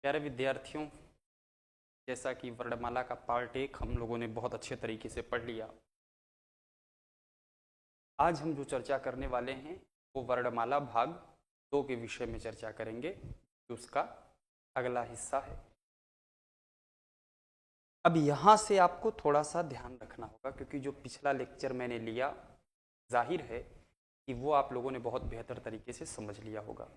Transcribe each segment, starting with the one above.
प्यारे विद्यार्थियों, जैसा कि वर्णमाला का पार्ट 1 हम लोगों ने बहुत अच्छे तरीके से पढ़ लिया। आज हम जो चर्चा करने वाले हैं वो वर्णमाला भाग 2 के विषय में चर्चा करेंगे, जो उसका अगला हिस्सा है। अब यहाँ से आपको थोड़ा सा ध्यान रखना होगा, क्योंकि जो पिछला लेक्चर मैंने लिया, जाहिर है कि वो आप लोगों ने बहुत बेहतर तरीके से समझ लिया होगा।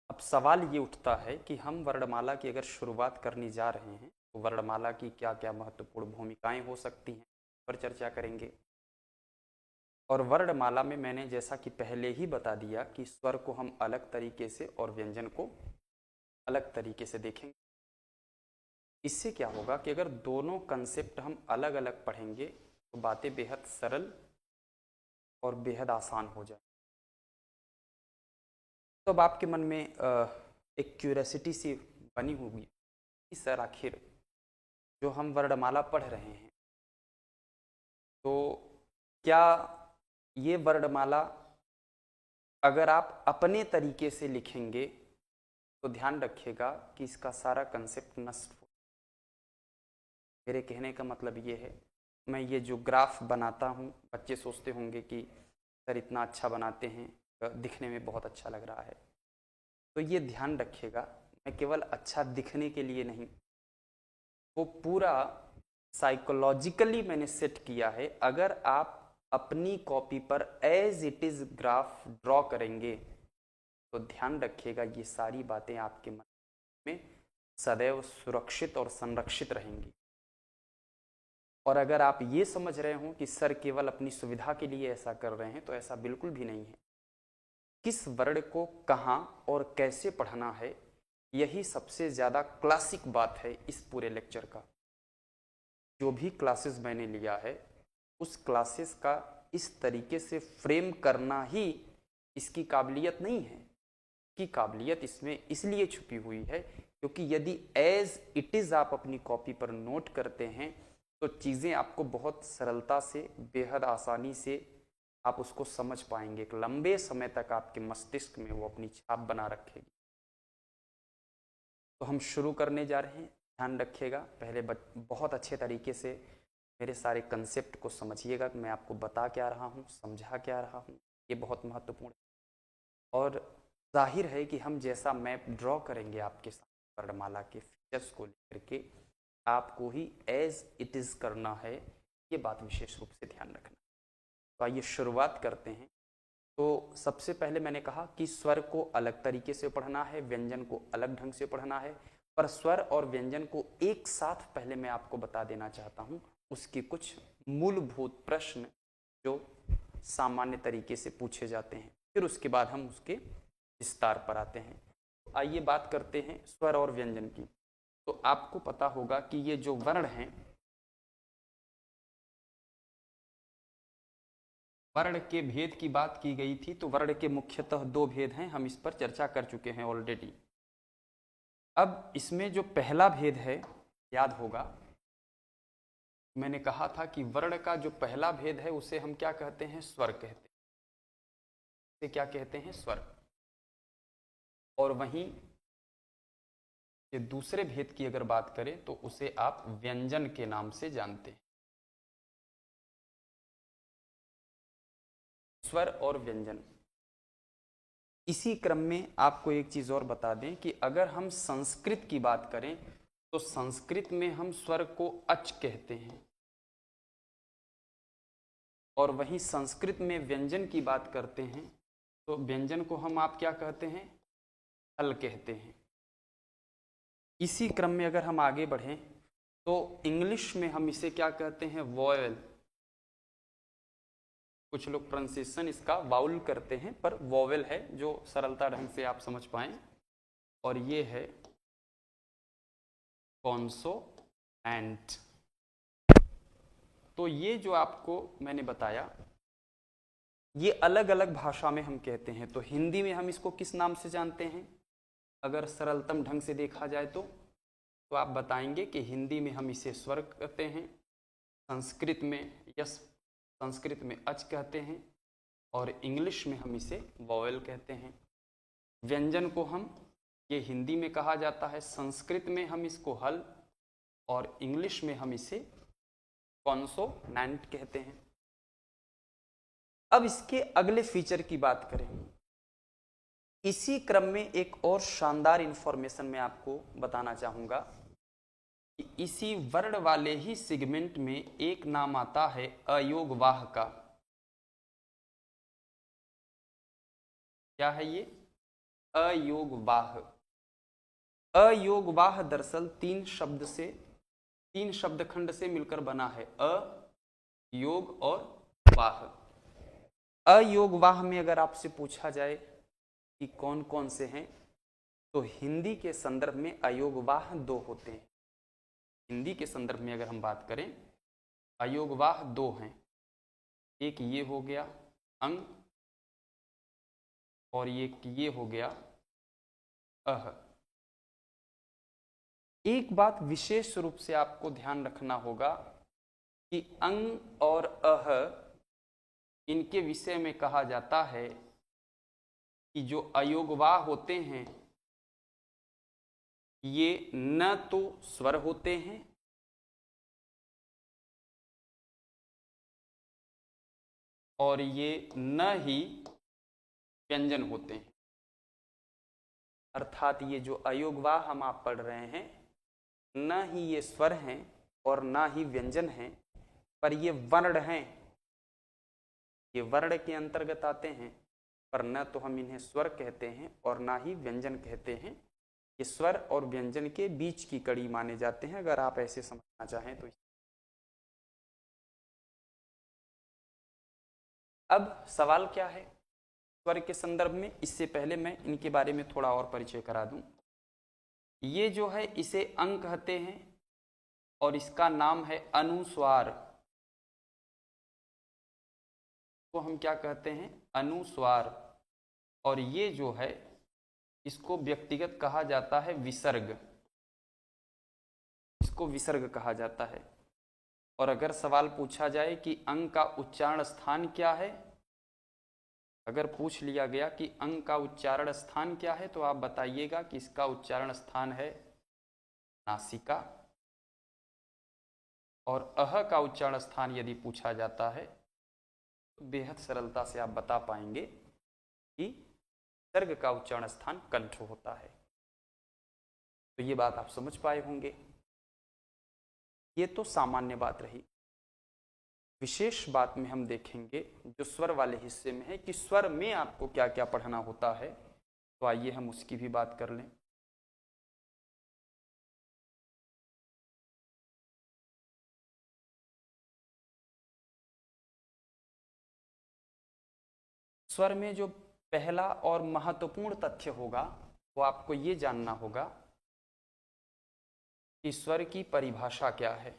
अब सवाल ये उठता है कि हम वर्णमाला की अगर शुरुआत करने जा रहे हैं तो वर्णमाला की क्या क्या महत्वपूर्ण भूमिकाएं हो सकती हैं, पर चर्चा करेंगे। और वर्णमाला में मैंने जैसा कि पहले ही बता दिया कि स्वर को हम अलग तरीके से और व्यंजन को अलग तरीके से देखेंगे। इससे क्या होगा कि अगर दोनों कंसेप्ट हम अलग अलग पढ़ेंगे तो बातें बेहद सरल और बेहद आसान हो जाए। तो अब आपके मन में एक क्यूरियोसिटी सी बनी होगी कि सर आखिर जो हम वर्णमाला पढ़ रहे हैं तो क्या ये वर्णमाला अगर आप अपने तरीके से लिखेंगे तो ध्यान रखिएगा कि इसका सारा कंसेप्ट नष्ट हो। मेरे कहने का मतलब ये है, मैं ये जो ग्राफ बनाता हूँ, बच्चे सोचते होंगे कि सर इतना अच्छा बनाते हैं, दिखने में बहुत अच्छा लग रहा है। तो ये ध्यान रखिएगा, मैं केवल अच्छा दिखने के लिए नहीं, वो पूरा साइकोलॉजिकली मैंने सेट किया है। अगर आप अपनी कॉपी पर as it is graph draw करेंगे तो ध्यान रखिएगा ये सारी बातें आपके मन में सदैव सुरक्षित और संरक्षित रहेंगी। और अगर आप ये समझ रहे हो कि सर केवल अपनी सुविधा के लिए ऐसा कर रहे हैं, तो ऐसा बिल्कुल भी नहीं है। किस वर्ण को कहाँ और कैसे पढ़ना है, यही सबसे ज़्यादा क्लासिक बात है इस पूरे लेक्चर का। जो भी क्लासेस मैंने लिया है उस क्लासेस का इस तरीके से फ्रेम करना ही इसकी काबिलियत नहीं है। की काबिलियत इसमें इसलिए छुपी हुई है क्योंकि यदि एज इट इज़ आप अपनी कॉपी पर नोट करते हैं तो चीज़ें आपको बहुत सरलता से, बेहद आसानी से आप उसको समझ पाएंगे। एक लंबे समय तक आपके मस्तिष्क में वो अपनी छाप बना रखेगी। तो हम शुरू करने जा रहे हैं। ध्यान रखिएगा, पहले बहुत अच्छे तरीके से मेरे सारे कंसेप्ट को समझिएगा कि मैं आपको बता क्या रहा हूँ, समझा क्या रहा हूँ, ये बहुत महत्वपूर्ण है। और जाहिर है कि हम जैसा मैप ड्रॉ करेंगे आपके साथ वर्णमाला के फीचर्स को लेकर के, आपको ही एज इट इज़ करना है, ये बात विशेष रूप से ध्यान रखना। तो आइए शुरुआत करते हैं। तो सबसे पहले मैंने कहा कि स्वर को अलग तरीके से पढ़ना है, व्यंजन को अलग ढंग से पढ़ना है। पर स्वर और व्यंजन को एक साथ पहले मैं आपको बता देना चाहता हूँ उसके कुछ मूलभूत प्रश्न जो सामान्य तरीके से पूछे जाते हैं, फिर उसके बाद हम उसके विस्तार पर आते हैं। तो आइए बात करते हैं स्वर और व्यंजन की। तो आपको पता होगा कि ये जो वर्ण हैं, वर्ण के भेद की बात की गई थी, तो वर्ण के मुख्यतः 2 भेद हैं, हम इस पर चर्चा कर चुके हैं ऑलरेडी। अब इसमें जो पहला भेद है, याद होगा मैंने कहा था कि वर्ण का जो पहला भेद है उसे हम क्या कहते हैं, स्वर कहते हैं। इसे क्या कहते हैं, स्वर। और वहीं ये दूसरे भेद की अगर बात करें तो उसे आप व्यंजन के नाम से जानते हैं। स्वर और व्यंजन। इसी क्रम में आपको एक चीज और बता दें कि अगर हम संस्कृत की बात करें तो संस्कृत में हम स्वर को अच कहते हैं, और वहीं संस्कृत में व्यंजन की बात करते हैं तो व्यंजन को हम आप क्या कहते हैं, हल कहते हैं। इसी क्रम में अगर हम आगे बढ़ें तो इंग्लिश में हम इसे क्या कहते हैं, वॉयल। कुछ लोग प्रोनाउंसिएशन इसका वाउल करते हैं, पर वॉवेल है जो सरलता ढंग से आप समझ पाएं। और ये है कॉन्सोनेंट। तो ये जो आपको मैंने बताया, ये अलग अलग भाषा में हम कहते हैं। तो हिंदी में हम इसको किस नाम से जानते हैं, अगर सरलतम ढंग से देखा जाए तो आप बताएंगे कि हिंदी में हम इसे स्वर कहते हैं, संस्कृत में यस, संस्कृत में अच कहते हैं, और इंग्लिश में हम इसे वॉवेल कहते हैं। व्यंजन को हम ये हिंदी में कहा जाता है, संस्कृत में हम इसको हल और इंग्लिश में हम इसे कॉन्सोनेंट कहते हैं। अब इसके अगले फीचर की बात करें, इसी क्रम में एक और शानदार इंफॉर्मेशन मैं आपको बताना चाहूंगा कि इसी वर्ण वाले ही सेगमेंट में एक नाम आता है अयोगवाह का। क्या है ये? अयोगवाह। अयोगवाह दरअसल तीन शब्द खंड से मिलकर बना है, अ, योग और वाह। अयोगवाह में अगर आपसे पूछा जाए कि कौन कौन से हैं, तो हिंदी के संदर्भ में अयोगवाह दो होते हैं। हिंदी के संदर्भ में अगर हम बात करें, अयोगवाह दो हैं। एक ये हो गया अंग और ये हो गया अह। एक बात विशेष रूप से आपको ध्यान रखना होगा कि अंग और अह, इनके विषय में कहा जाता है कि जो अयोगवाह होते हैं ये न तो स्वर होते हैं और ये न ही व्यंजन होते हैं। अर्थात ये जो अयोगवाह हम आप पढ़ रहे हैं, न ही ये स्वर हैं और न ही व्यंजन हैं, पर ये वर्ण हैं। ये वर्ण के अंतर्गत आते हैं, पर न तो हम इन्हें स्वर कहते हैं और ना ही व्यंजन कहते हैं। ये स्वर और व्यंजन के बीच की कड़ी माने जाते हैं, अगर आप ऐसे समझना चाहें तो। अब सवाल क्या है स्वर के संदर्भ में, इससे पहले मैं इनके बारे में थोड़ा और परिचय करा दूं। ये जो है इसे अंग कहते हैं और इसका नाम है अनुस्वार। तो हम क्या कहते हैं? अनुस्वार। और ये जो है इसको व्यक्तिगत कहा जाता है विसर्ग। इसको विसर्ग कहा जाता है। और अगर सवाल पूछा जाए कि अंग का उच्चारण स्थान क्या है, अगर पूछ लिया गया कि अंग का उच्चारण स्थान क्या है, तो आप बताइएगा कि इसका उच्चारण स्थान है नासिका। और अह का उच्चारण स्थान यदि पूछा जाता है तो बेहद सरलता से आप बता पाएंगे कि सर्ग का उच्चारण स्थान कंठ होता है। तो ये बात आप समझ पाए होंगे। ये तो सामान्य बात रही। विशेष बात में हम देखेंगे जो स्वर वाले हिस्से में है कि स्वर में आपको क्या क्या पढ़ना होता है। तो आइए हम उसकी भी बात कर लें। स्वर में जो पहला और महत्वपूर्ण तथ्य होगा वो आपको ये जानना होगा कि स्वर की परिभाषा क्या है।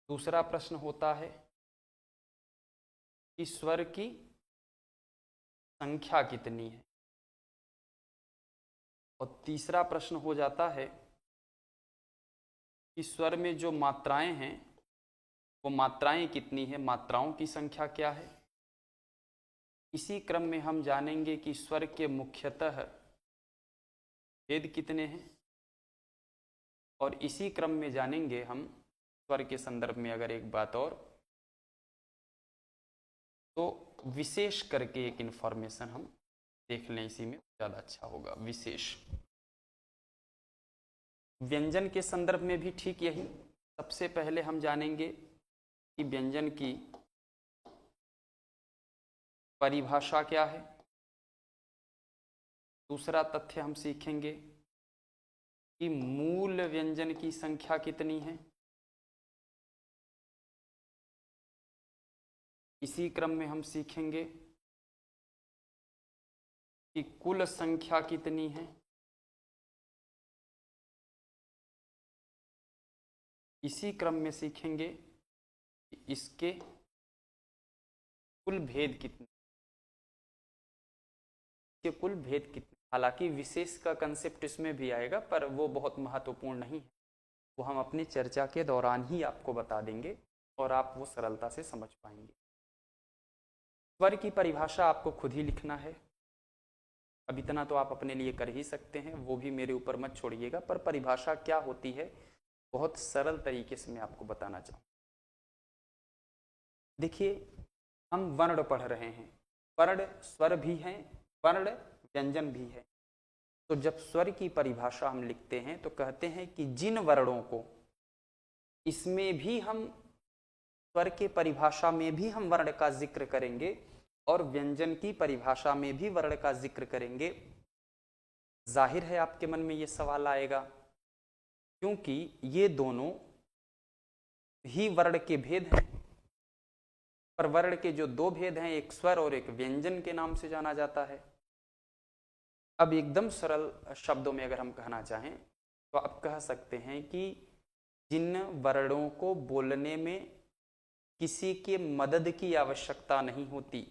दूसरा प्रश्न होता है कि स्वर की संख्या कितनी है। और तीसरा प्रश्न हो जाता है कि स्वर में जो मात्राएं हैं वो मात्राएं कितनी है, मात्राओं की संख्या क्या है। इसी क्रम में हम जानेंगे कि स्वर के मुख्यतः भेद कितने हैं। और इसी क्रम में जानेंगे हम स्वर के संदर्भ में अगर एक बात और, तो विशेष करके एक इंफॉर्मेशन हम देख लें, इसी में ज़्यादा अच्छा होगा। विशेष व्यंजन के संदर्भ में भी ठीक यही। सबसे पहले हम जानेंगे कि व्यंजन की परिभाषा क्या है। दूसरा तथ्य हम सीखेंगे कि मूल व्यंजन की संख्या कितनी है। इसी क्रम में हम सीखेंगे कि कुल संख्या कितनी है। इसी क्रम में सीखेंगे कि इसके कुल भेद कितने, इसके कुल भेद कितने। हालांकि विशेष का कंसेप्ट इसमें भी आएगा, पर वो बहुत महत्वपूर्ण नहीं है, वो हम अपनी चर्चा के दौरान ही आपको बता देंगे और आप वो सरलता से समझ पाएंगे। स्वर की परिभाषा आपको खुद ही लिखना है। अब इतना तो आप अपने लिए कर ही सकते हैं, वो भी मेरे ऊपर मत छोड़िएगा, पर परिभाषा क्या होती है बहुत सरल तरीके से मैं आपको बताना चाहूँ। देखिए, हम वर्ण पढ़ रहे हैं, वर्ण स्वर भी हैं, वर्ण व्यंजन भी है। तो जब स्वर की परिभाषा हम लिखते हैं तो कहते हैं कि जिन वर्णों को, इसमें भी हम स्वर के परिभाषा में भी हम वर्ण का जिक्र करेंगे और व्यंजन की परिभाषा में भी वर्ण का जिक्र करेंगे। जाहिर है आपके मन में ये सवाल आएगा, क्योंकि ये दोनों ही वर्ण के भेद हैं, पर वर्ण के जो दो भेद हैं, एक स्वर और एक व्यंजन के नाम से जाना जाता है। अब एकदम सरल शब्दों में अगर हम कहना चाहें तो आप कह सकते हैं कि जिन वर्णों को बोलने में किसी के मदद की आवश्यकता नहीं होती,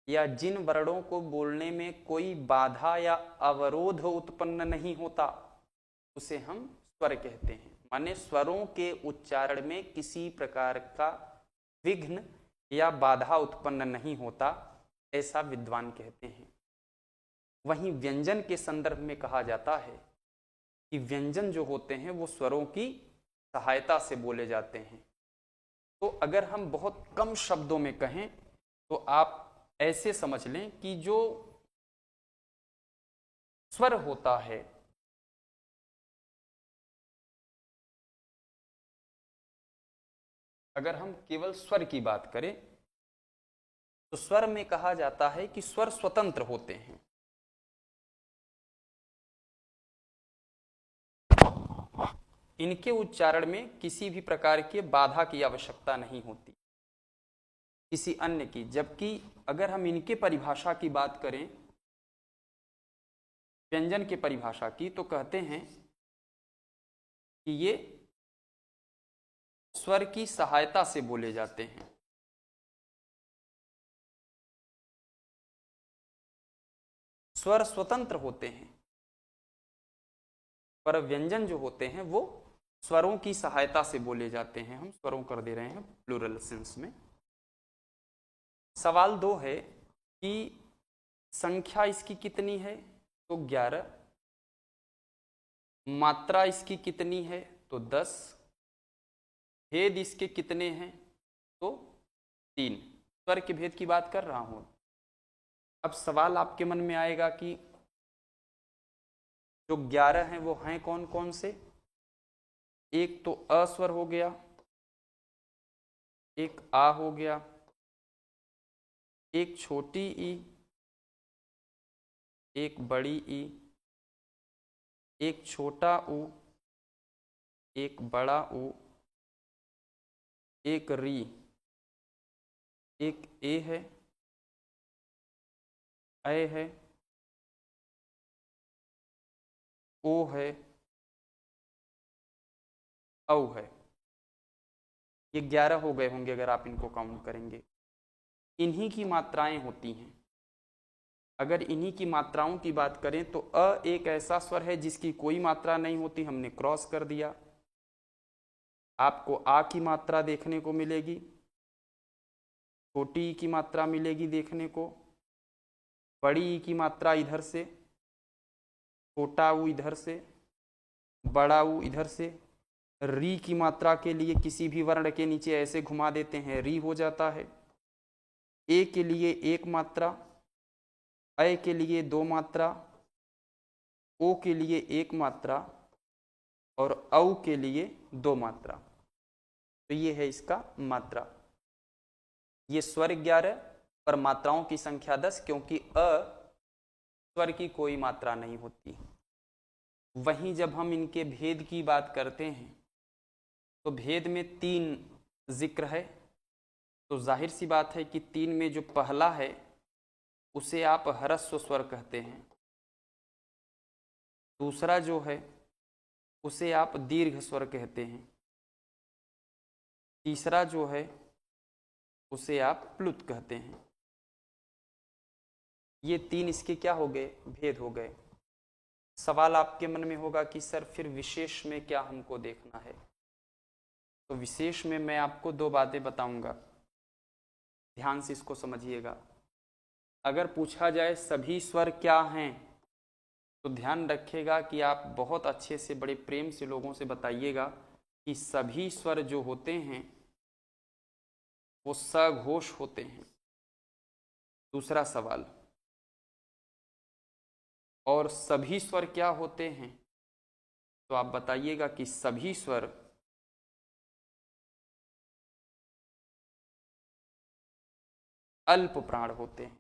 या जिन वर्णों को बोलने में कोई बाधा या अवरोध उत्पन्न नहीं होता, उसे हम स्वर कहते हैं। माने स्वरों के उच्चारण में किसी प्रकार का विघ्न या बाधा उत्पन्न नहीं होता, ऐसा विद्वान कहते हैं। वहीं व्यंजन के संदर्भ में कहा जाता है कि व्यंजन जो होते हैं वो स्वरों की सहायता से बोले जाते हैं। तो अगर हम बहुत कम शब्दों में कहें तो आप ऐसे समझ लें कि जो स्वर होता है, अगर हम केवल स्वर की बात करें तो स्वर में कहा जाता है कि स्वर स्वतंत्र होते हैं। इनके उच्चारण में किसी भी प्रकार के बाधा की आवश्यकता नहीं होती, किसी अन्य की। जबकि अगर हम इनके परिभाषा की बात करें, व्यंजन के परिभाषा की, तो कहते हैं कि ये स्वर की सहायता से बोले जाते हैं। स्वर स्वतंत्र होते हैं, पर व्यंजन जो होते हैं वो स्वरों की सहायता से बोले जाते हैं। हम स्वरों कर दे रहे हैं प्लूरल सेंस में। सवाल 2 है कि संख्या इसकी कितनी है, तो 11। मात्रा इसकी कितनी है, तो 10। भेद इसके कितने हैं, तो 3। स्वर के भेद की बात कर रहा हूं। अब सवाल आपके मन में आएगा कि जो 11 हैं वो हैं कौन कौन से। एक तो अस्वर हो गया, एक आ हो गया, एक छोटी ई, एक बड़ी ई, एक छोटा ऊ, एक बड़ा ऊ, एक री, एक ए है, ऐ है, ओ है, औ है। ये 11 हो गए होंगे अगर आप इनको काउंट करेंगे। इन्हीं की मात्राएं होती हैं। अगर इन्हीं की मात्राओं की बात करें तो अ एक ऐसा स्वर है जिसकी कोई मात्रा नहीं होती, हमने क्रॉस कर दिया। आपको आ की मात्रा देखने को मिलेगी, छोटी ई की मात्रा मिलेगी देखने को, बड़ी ई की मात्रा इधर से, छोटा ऊ इधर से, बड़ा ऊ इधर से। री की मात्रा के लिए किसी भी वर्ण के नीचे ऐसे घुमा देते हैं, री हो जाता है। ए के लिए एक मात्रा, ऐ के लिए 2 मात्रा, ओ के लिए 1 मात्रा और औ के लिए 2 मात्रा। तो ये है इसका मात्रा। ये स्वर 11 पर मात्राओं की संख्या 10, क्योंकि अ स्वर की कोई मात्रा नहीं होती। वहीं जब हम इनके भेद की बात करते हैं तो भेद में 3 जिक्र है। तो जाहिर सी बात है कि 3 में जो पहला है उसे आप ह्रस्व स्वर कहते हैं, दूसरा जो है उसे आप दीर्घ स्वर कहते हैं, तीसरा जो है उसे आप प्लुत कहते हैं। ये 3 इसके क्या हो गए, भेद हो गए। सवाल आपके मन में होगा कि सर फिर विशेष में क्या हमको देखना है। तो विशेष में मैं आपको 2 बातें बताऊंगा। ध्यान से इसको समझिएगा। अगर पूछा जाए सभी स्वर क्या हैं, तो ध्यान रखिएगा कि आप बहुत अच्छे से बड़े प्रेम से लोगों से बताइएगा कि सभी स्वर जो होते हैं वो सघोष होते हैं। दूसरा सवाल, और सभी स्वर क्या होते हैं, तो आप बताइएगा कि सभी स्वर अल्प प्राण होते हैं।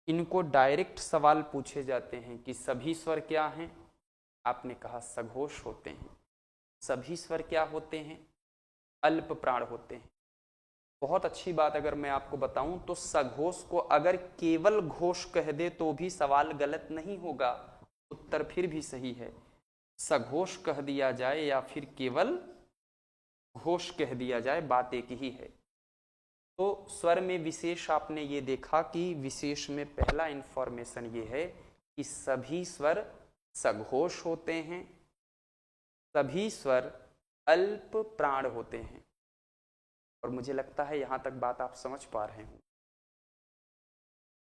इनको डायरेक्ट सवाल पूछे जाते हैं कि सभी स्वर क्या हैं, आपने कहा सघोष होते हैं। सभी स्वर क्या होते हैं, अल्प प्राण होते हैं। बहुत अच्छी बात अगर मैं आपको बताऊं तो सघोष को अगर केवल घोष कह दे तो भी सवाल गलत नहीं होगा, उत्तर फिर भी सही है। सघोष कह दिया जाए या फिर केवल घोष कह दिया जाए, बात एक ही है। तो स्वर में विशेष आपने ये देखा कि विशेष में पहला इंफॉर्मेशन ये है कि सभी स्वर सघोष होते हैं, सभी स्वर अल्प प्राण होते हैं। और मुझे लगता है यहां तक बात आप समझ पा रहे हो।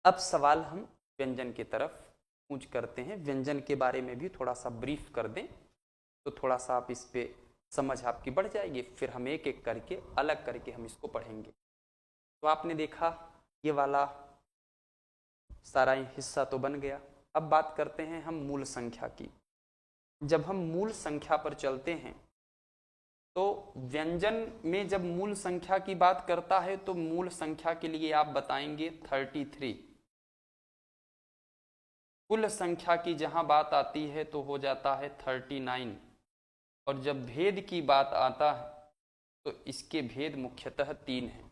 अब सवाल हम व्यंजन की तरफ कूच करते हैं। व्यंजन के बारे में भी थोड़ा सा ब्रीफ कर दें तो थोड़ा सा आप इस पे समझ आपकी बढ़ जाएगी। फिर हम एक एक करके अलग करके हम इसको पढ़ेंगे। तो आपने देखा ये वाला सारा हिस्सा तो बन गया। अब बात करते हैं हम मूल संख्या की। जब हम मूल संख्या पर चलते हैं तो व्यंजन में जब मूल संख्या की बात करता है तो मूल संख्या के लिए आप बताएंगे 33। कुल संख्या की जहां बात आती है तो हो जाता है 39। और जब भेद की बात आता है तो इसके भेद मुख्यतः 3 हैं।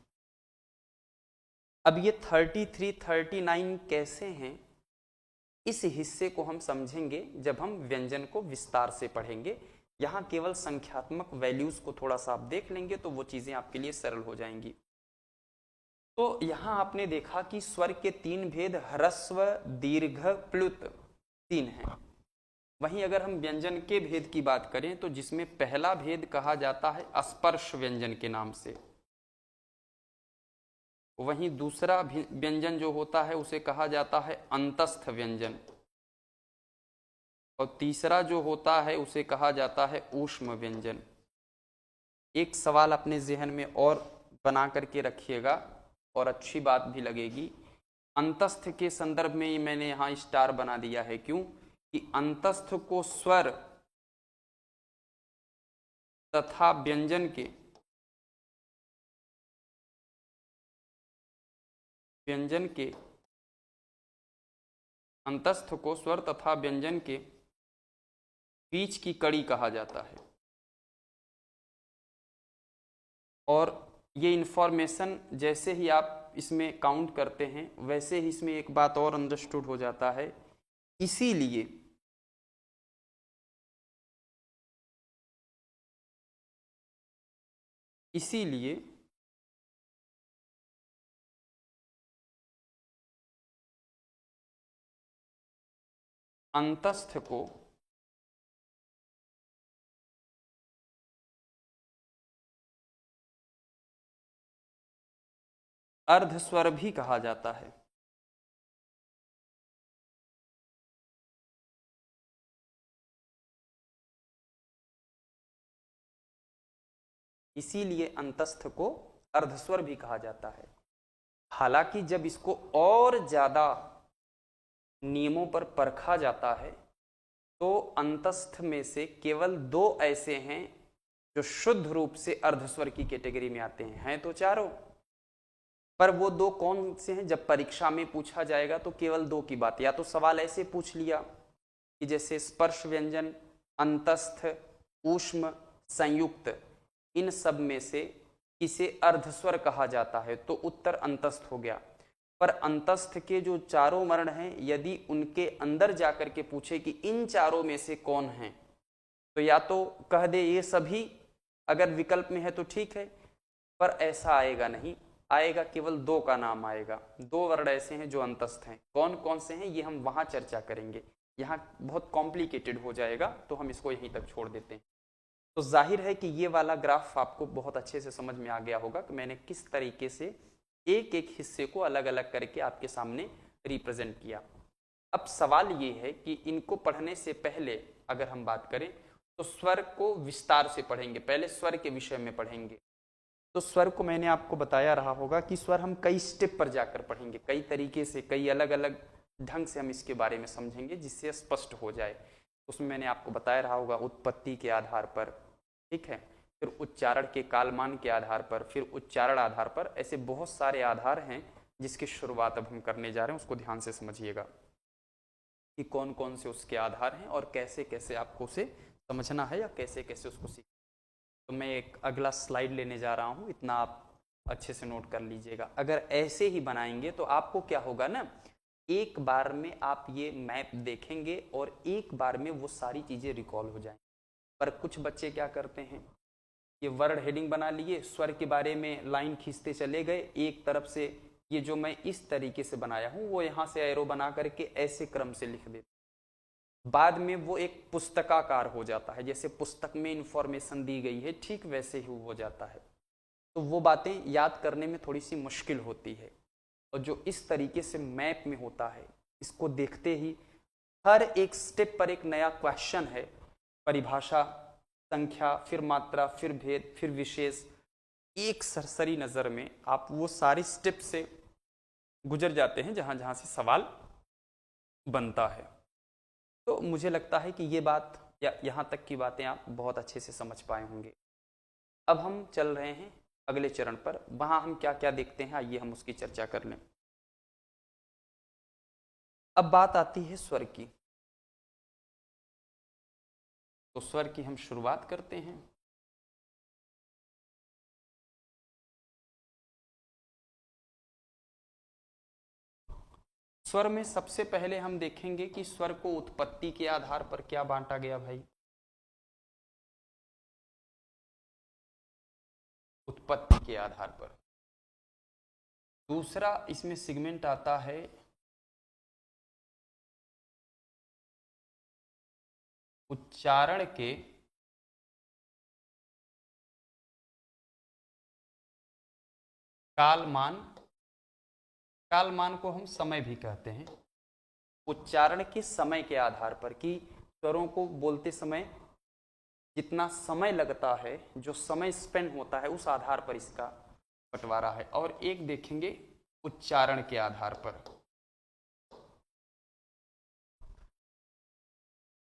अब ये 33, 39 कैसे हैं, इस हिस्से को हम समझेंगे जब हम व्यंजन को विस्तार से पढ़ेंगे। यहाँ केवल संख्यात्मक वैल्यूज को थोड़ा सा आप देख लेंगे तो वो चीजें आपके लिए सरल हो जाएंगी। तो यहाँ आपने देखा कि स्वर के 3 भेद ह्रस्व, दीर्घ, प्लुत 3 हैं। वहीं अगर हम व्यंजन के भेद की बात करें तो जिसमें पहला भेद कहा जाता है स्पर्श व्यंजन के नाम से, वहीं दूसरा व्यंजन जो होता है उसे कहा जाता है अंतस्थ व्यंजन, और तीसरा जो होता है उसे कहा जाता है ऊष्म व्यंजन। एक सवाल अपने जहन में और बना करके रखिएगा और अच्छी बात भी लगेगी। अंतस्थ के संदर्भ में मैंने यहाँ स्टार बना दिया है, क्यों कि अंतस्थ को स्वर तथा व्यंजन के अंतस्थ को स्वर तथा व्यंजन के बीच की कड़ी कहा जाता है। और ये इंफॉर्मेशन जैसे ही आप इसमें काउंट करते हैं वैसे ही इसमें एक बात और अंडरस्टूड हो जाता है। इसीलिए अंतस्थ को अर्धस्वर भी कहा जाता है। इसीलिए अंतस्थ को अर्धस्वर भी कहा जाता है। हालांकि जब इसको और ज्यादा नियमों पर परखा जाता है तो अंतस्थ में से केवल 2 ऐसे हैं जो शुद्ध रूप से अर्धस्वर की कैटेगरी में आते हैं तो चारों, पर वो 2 कौन से हैं जब परीक्षा में पूछा जाएगा तो केवल 2 की बात। या तो सवाल ऐसे पूछ लिया कि जैसे स्पर्श व्यंजन, अंतस्थ, ऊष्म, संयुक्त, इन सब में से किसे अर्धस्वर कहा जाता है तो उत्तर अंतस्थ हो गया। पर अंतस्थ के जो चारों वर्ण हैं यदि उनके अंदर जाकर के पूछे कि इन चारों में से कौन हैं, तो या तो कह दे ये सभी, अगर विकल्प में है तो ठीक है, पर ऐसा आएगा नहीं, आएगा केवल 2 का नाम आएगा। 2 वर्ण ऐसे हैं जो अंतस्थ हैं। कौन कौन से हैं ये हम वहां चर्चा करेंगे, यहाँ बहुत कॉम्प्लिकेटेड हो जाएगा तो हम इसको यहीं तक छोड़ देते हैं। तो जाहिर है कि ये वाला ग्राफ आपको बहुत अच्छे से समझ में आ गया होगा कि मैंने किस तरीके से एक एक हिस्से को अलग अलग करके आपके सामने रिप्रेजेंट किया। अब सवाल ये है कि इनको पढ़ने से पहले अगर हम बात करें तो स्वर को विस्तार से पढ़ेंगे, पहले स्वर के विषय में पढ़ेंगे। तो स्वर को मैंने आपको बताया रहा होगा कि स्वर हम कई स्टेप पर जाकर पढ़ेंगे, कई तरीके से, कई अलग अलग ढंग से हम इसके बारे में समझेंगे जिससे स्पष्ट हो जाए। उसमें मैंने आपको बताया रहा होगा उत्पत्ति के आधार पर, ठीक है, फिर उच्चारण के कालमान के आधार पर, फिर उच्चारण आधार पर, ऐसे बहुत सारे आधार हैं जिसकी शुरुआत अब हम करने जा रहे हैं। उसको ध्यान से समझिएगा कि कौन कौन से उसके आधार हैं और कैसे कैसे आपको उसे समझना है या कैसे कैसे उसको सीखना। तो मैं एक अगला स्लाइड लेने जा रहा हूँ, इतना आप अच्छे से नोट कर लीजिएगा। अगर ऐसे ही बनाएंगे तो आपको क्या होगा ना, एक बार में आप ये मैप देखेंगे और एक बार में वो सारी चीज़ें रिकॉल हो जाएंगी। पर कुछ बच्चे क्या करते हैं, ये वर्ड हेडिंग बना लिए, स्वर के बारे में लाइन खींचते चले गए, एक तरफ से ये जो मैं इस तरीके से बनाया हूँ वो यहाँ से एरो बना करके ऐसे क्रम से लिख देते, बाद में वो एक पुस्तकाकार हो जाता है, जैसे पुस्तक में इंफॉर्मेशन दी गई है ठीक वैसे ही हो जाता है। तो वो बातें याद करने में थोड़ी सी मुश्किल होती है। और जो इस तरीके से मैप में होता है, इसको देखते ही हर एक स्टेप पर एक नया क्वेश्चन है, परिभाषा, संख्या, फिर मात्रा, फिर भेद, फिर विशेष, एक सरसरी नज़र में आप वो सारी स्टेप से गुजर जाते हैं जहाँ जहाँ से सवाल बनता है। तो मुझे लगता है कि ये बात या यहाँ तक की बातें आप बहुत अच्छे से समझ पाए होंगे। अब हम चल रहे हैं अगले चरण पर, वहाँ हम क्या क्या देखते हैं आइए हम उसकी चर्चा कर लें। अब बात आती है स्वर की। तो स्वर की हम शुरुआत करते हैं। स्वर में सबसे पहले हम देखेंगे कि स्वर को उत्पत्ति के आधार पर क्या बांटा गया भाई। उत्पत्ति के आधार पर। दूसरा इसमें सेगमेंट आता है उच्चारण के कालमान, कालमान को हम समय भी कहते हैं। उच्चारण के समय के आधार पर कि स्वरों को बोलते समय जितना समय लगता है, जो समय स्पेंड होता है, उस आधार पर इसका बंटवारा है। और एक देखेंगे उच्चारण के आधार पर।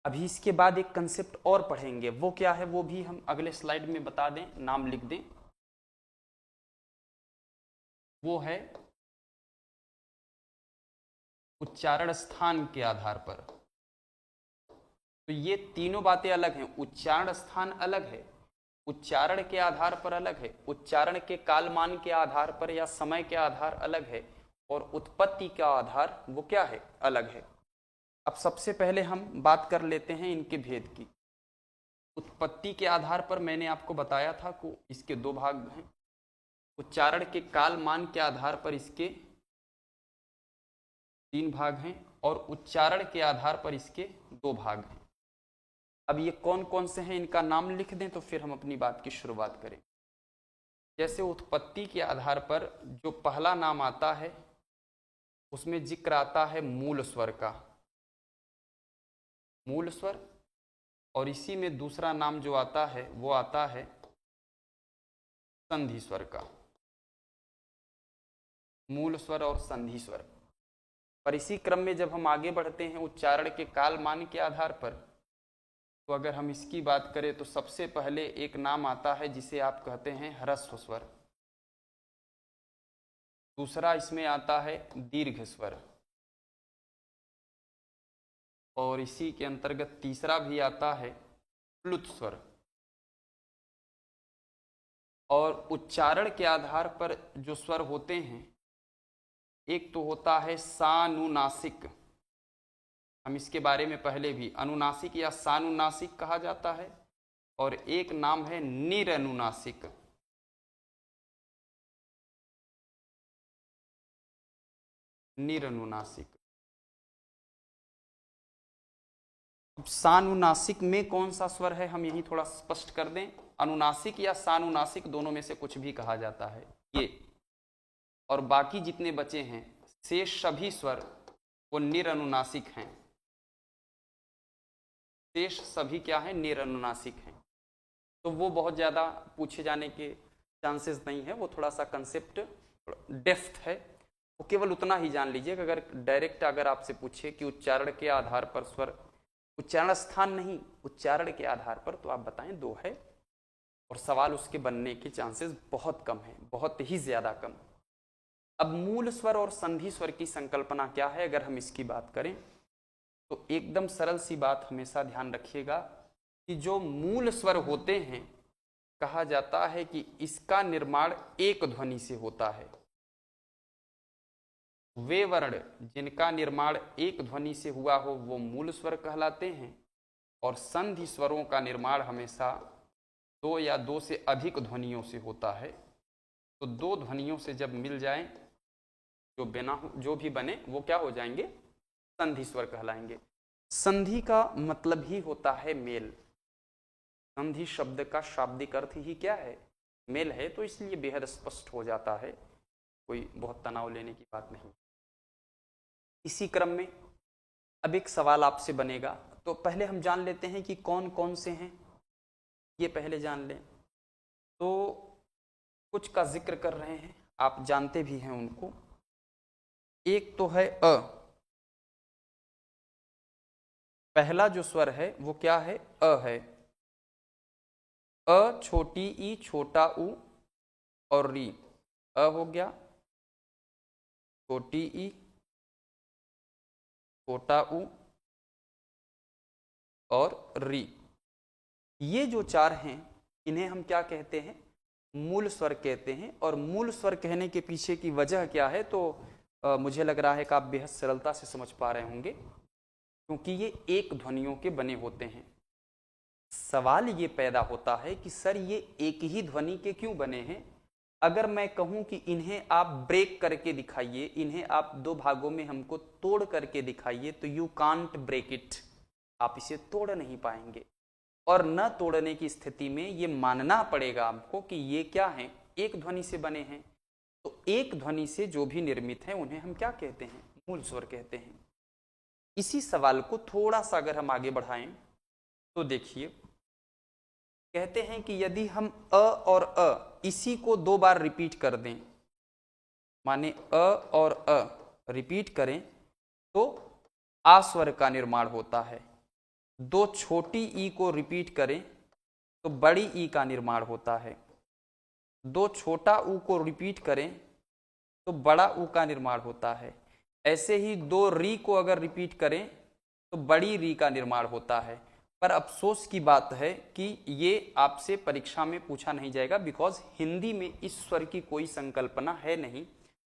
अभी इसके बाद एक कंसेप्ट और पढ़ेंगे, वो क्या है वो भी हम अगले स्लाइड में बता दें, नाम लिख दें। वो है उच्चारण स्थान के आधार पर। तो ये तीनों बातें अलग हैं, उच्चारण स्थान अलग है, उच्चारण के आधार पर अलग है, उच्चारण के कालमान के आधार पर या समय के आधार अलग है, और उत्पत्ति का आधार वो क्या है, अलग है। अब सबसे पहले हम बात कर लेते हैं इनके भेद की। उत्पत्ति के आधार पर मैंने आपको बताया था कि इसके दो भाग हैं। उच्चारण के कालमान के आधार पर इसके 3 भाग हैं और उच्चारण के आधार पर इसके 2 भाग हैं। अब ये कौन कौन से हैं इनका नाम लिख दें तो फिर हम अपनी बात की शुरुआत करें। जैसे उत्पत्ति के आधार पर जो पहला नाम आता है उसमें जिक्र आता है मूल स्वर का, मूल स्वर, और इसी में दूसरा नाम जो आता है वो आता है संधि स्वर का। मूल स्वर और संधि स्वर। पर इसी क्रम में जब हम आगे बढ़ते हैं उच्चारण के कालमान के आधार पर, तो अगर हम इसकी बात करें तो सबसे पहले एक नाम आता है जिसे आप कहते हैं ह्रस्व स्वर। दूसरा इसमें आता है दीर्घ स्वर, और इसी के अंतर्गत तीसरा भी आता है प्लुत स्वर। और उच्चारण के आधार पर जो स्वर होते हैं, एक तो होता है सानुनासिक, हम इसके बारे में पहले भी अनुनासिक या सानुनासिक कहा जाता है, और एक नाम है निरनुनासिक। निरनुनासिक। सानुनासिक में कौन सा स्वर है हम यही थोड़ा स्पष्ट कर दें। अनुनासिक या सानुनासिक दोनों में से कुछ भी कहा जाता है। ये और बाकी जितने बचे हैं शेष सभी स्वर वो निरनुनासिक हैं। शेष सभी क्या है, निरनुनासिक हैं। तो वो बहुत ज़्यादा पूछे जाने के चांसेस नहीं है, वो थोड़ा सा कंसेप्ट डेप्थ है। वो केवल उतना ही जान लीजिए कि अगर आपसे पूछे कि उच्चारण के आधार पर स्वर, उच्चारण स्थान नहीं, उच्चारण के आधार पर, तो आप बताएं 2 है, और सवाल उसके बनने के चांसेस बहुत कम है, बहुत ही ज्यादा कम। अब मूल स्वर और संधि स्वर की संकल्पना क्या है, अगर हम इसकी बात करें तो एकदम सरल सी बात हमेशा ध्यान रखिएगा कि जो मूल स्वर होते हैं, कहा जाता है कि इसका निर्माण एक ध्वनि से होता है। वे वर्ण जिनका निर्माण एक ध्वनि से हुआ हो वो मूल स्वर कहलाते हैं, और संधि स्वरों का निर्माण हमेशा 2 या 2 से अधिक ध्वनियों से होता है। तो 2 ध्वनियों से जब मिल जाए, जो भी बने वो क्या हो जाएंगे, संधि स्वर कहलाएंगे। संधि का मतलब ही होता है मेल। संधि शब्द का शाब्दिक अर्थ ही क्या है, मेल है, तो इसलिए बेहद स्पष्ट हो जाता है, कोई बहुत तनाव लेने की बात नहीं। इसी क्रम में अब एक सवाल आपसे बनेगा, तो पहले हम जान लेते हैं कि कौन कौन से हैं, ये पहले जान लें। तो कुछ का जिक्र कर रहे हैं, आप जानते भी हैं उनको। एक तो है अ, पहला जो स्वर है वो क्या है, अ है। अ, छोटी ई, छोटा उ और री। अ हो गया, छोटी ई, छोटा उ और री। ये जो 4 हैं इन्हें हम क्या कहते हैं, मूल स्वर कहते हैं। और मूल स्वर कहने के पीछे की वजह क्या है, तो मुझे लग रहा है कि आप बेहद सरलता से समझ पा रहे होंगे, क्योंकि ये एक ध्वनियों के बने होते हैं। सवाल ये पैदा होता है कि सर ये एक ही ध्वनि के क्यों बने हैं। अगर मैं कहूं कि इन्हें आप ब्रेक करके दिखाइए, इन्हें आप 2 भागों में हमको तोड़ करके दिखाइए, तो यू कांट ब्रेक इट, आप इसे तोड़ नहीं पाएंगे। और न तोड़ने की स्थिति में ये मानना पड़ेगा आपको कि ये क्या है, एक ध्वनि से बने हैं। तो एक ध्वनि से जो भी निर्मित है उन्हें हम क्या कहते हैं, मूल स्वर कहते हैं। इसी सवाल को थोड़ा सा अगर हम आगे बढ़ाएं तो देखिए, कहते हैं कि यदि हम अ और अ इसी को 2 बार रिपीट कर दें, माने अ और अ रिपीट करें, तो आ स्वर का निर्माण होता है। 2 छोटी ई को रिपीट करें तो बड़ी ई का निर्माण होता है। 2 छोटा ऊ को रिपीट करें तो बड़ा ऊ का निर्माण होता है। ऐसे ही 2 री को अगर रिपीट करें तो बड़ी री का निर्माण होता है। पर अफसोस की बात है कि ये आपसे परीक्षा में पूछा नहीं जाएगा, बिकॉज हिंदी में इस स्वर की कोई संकल्पना है नहीं,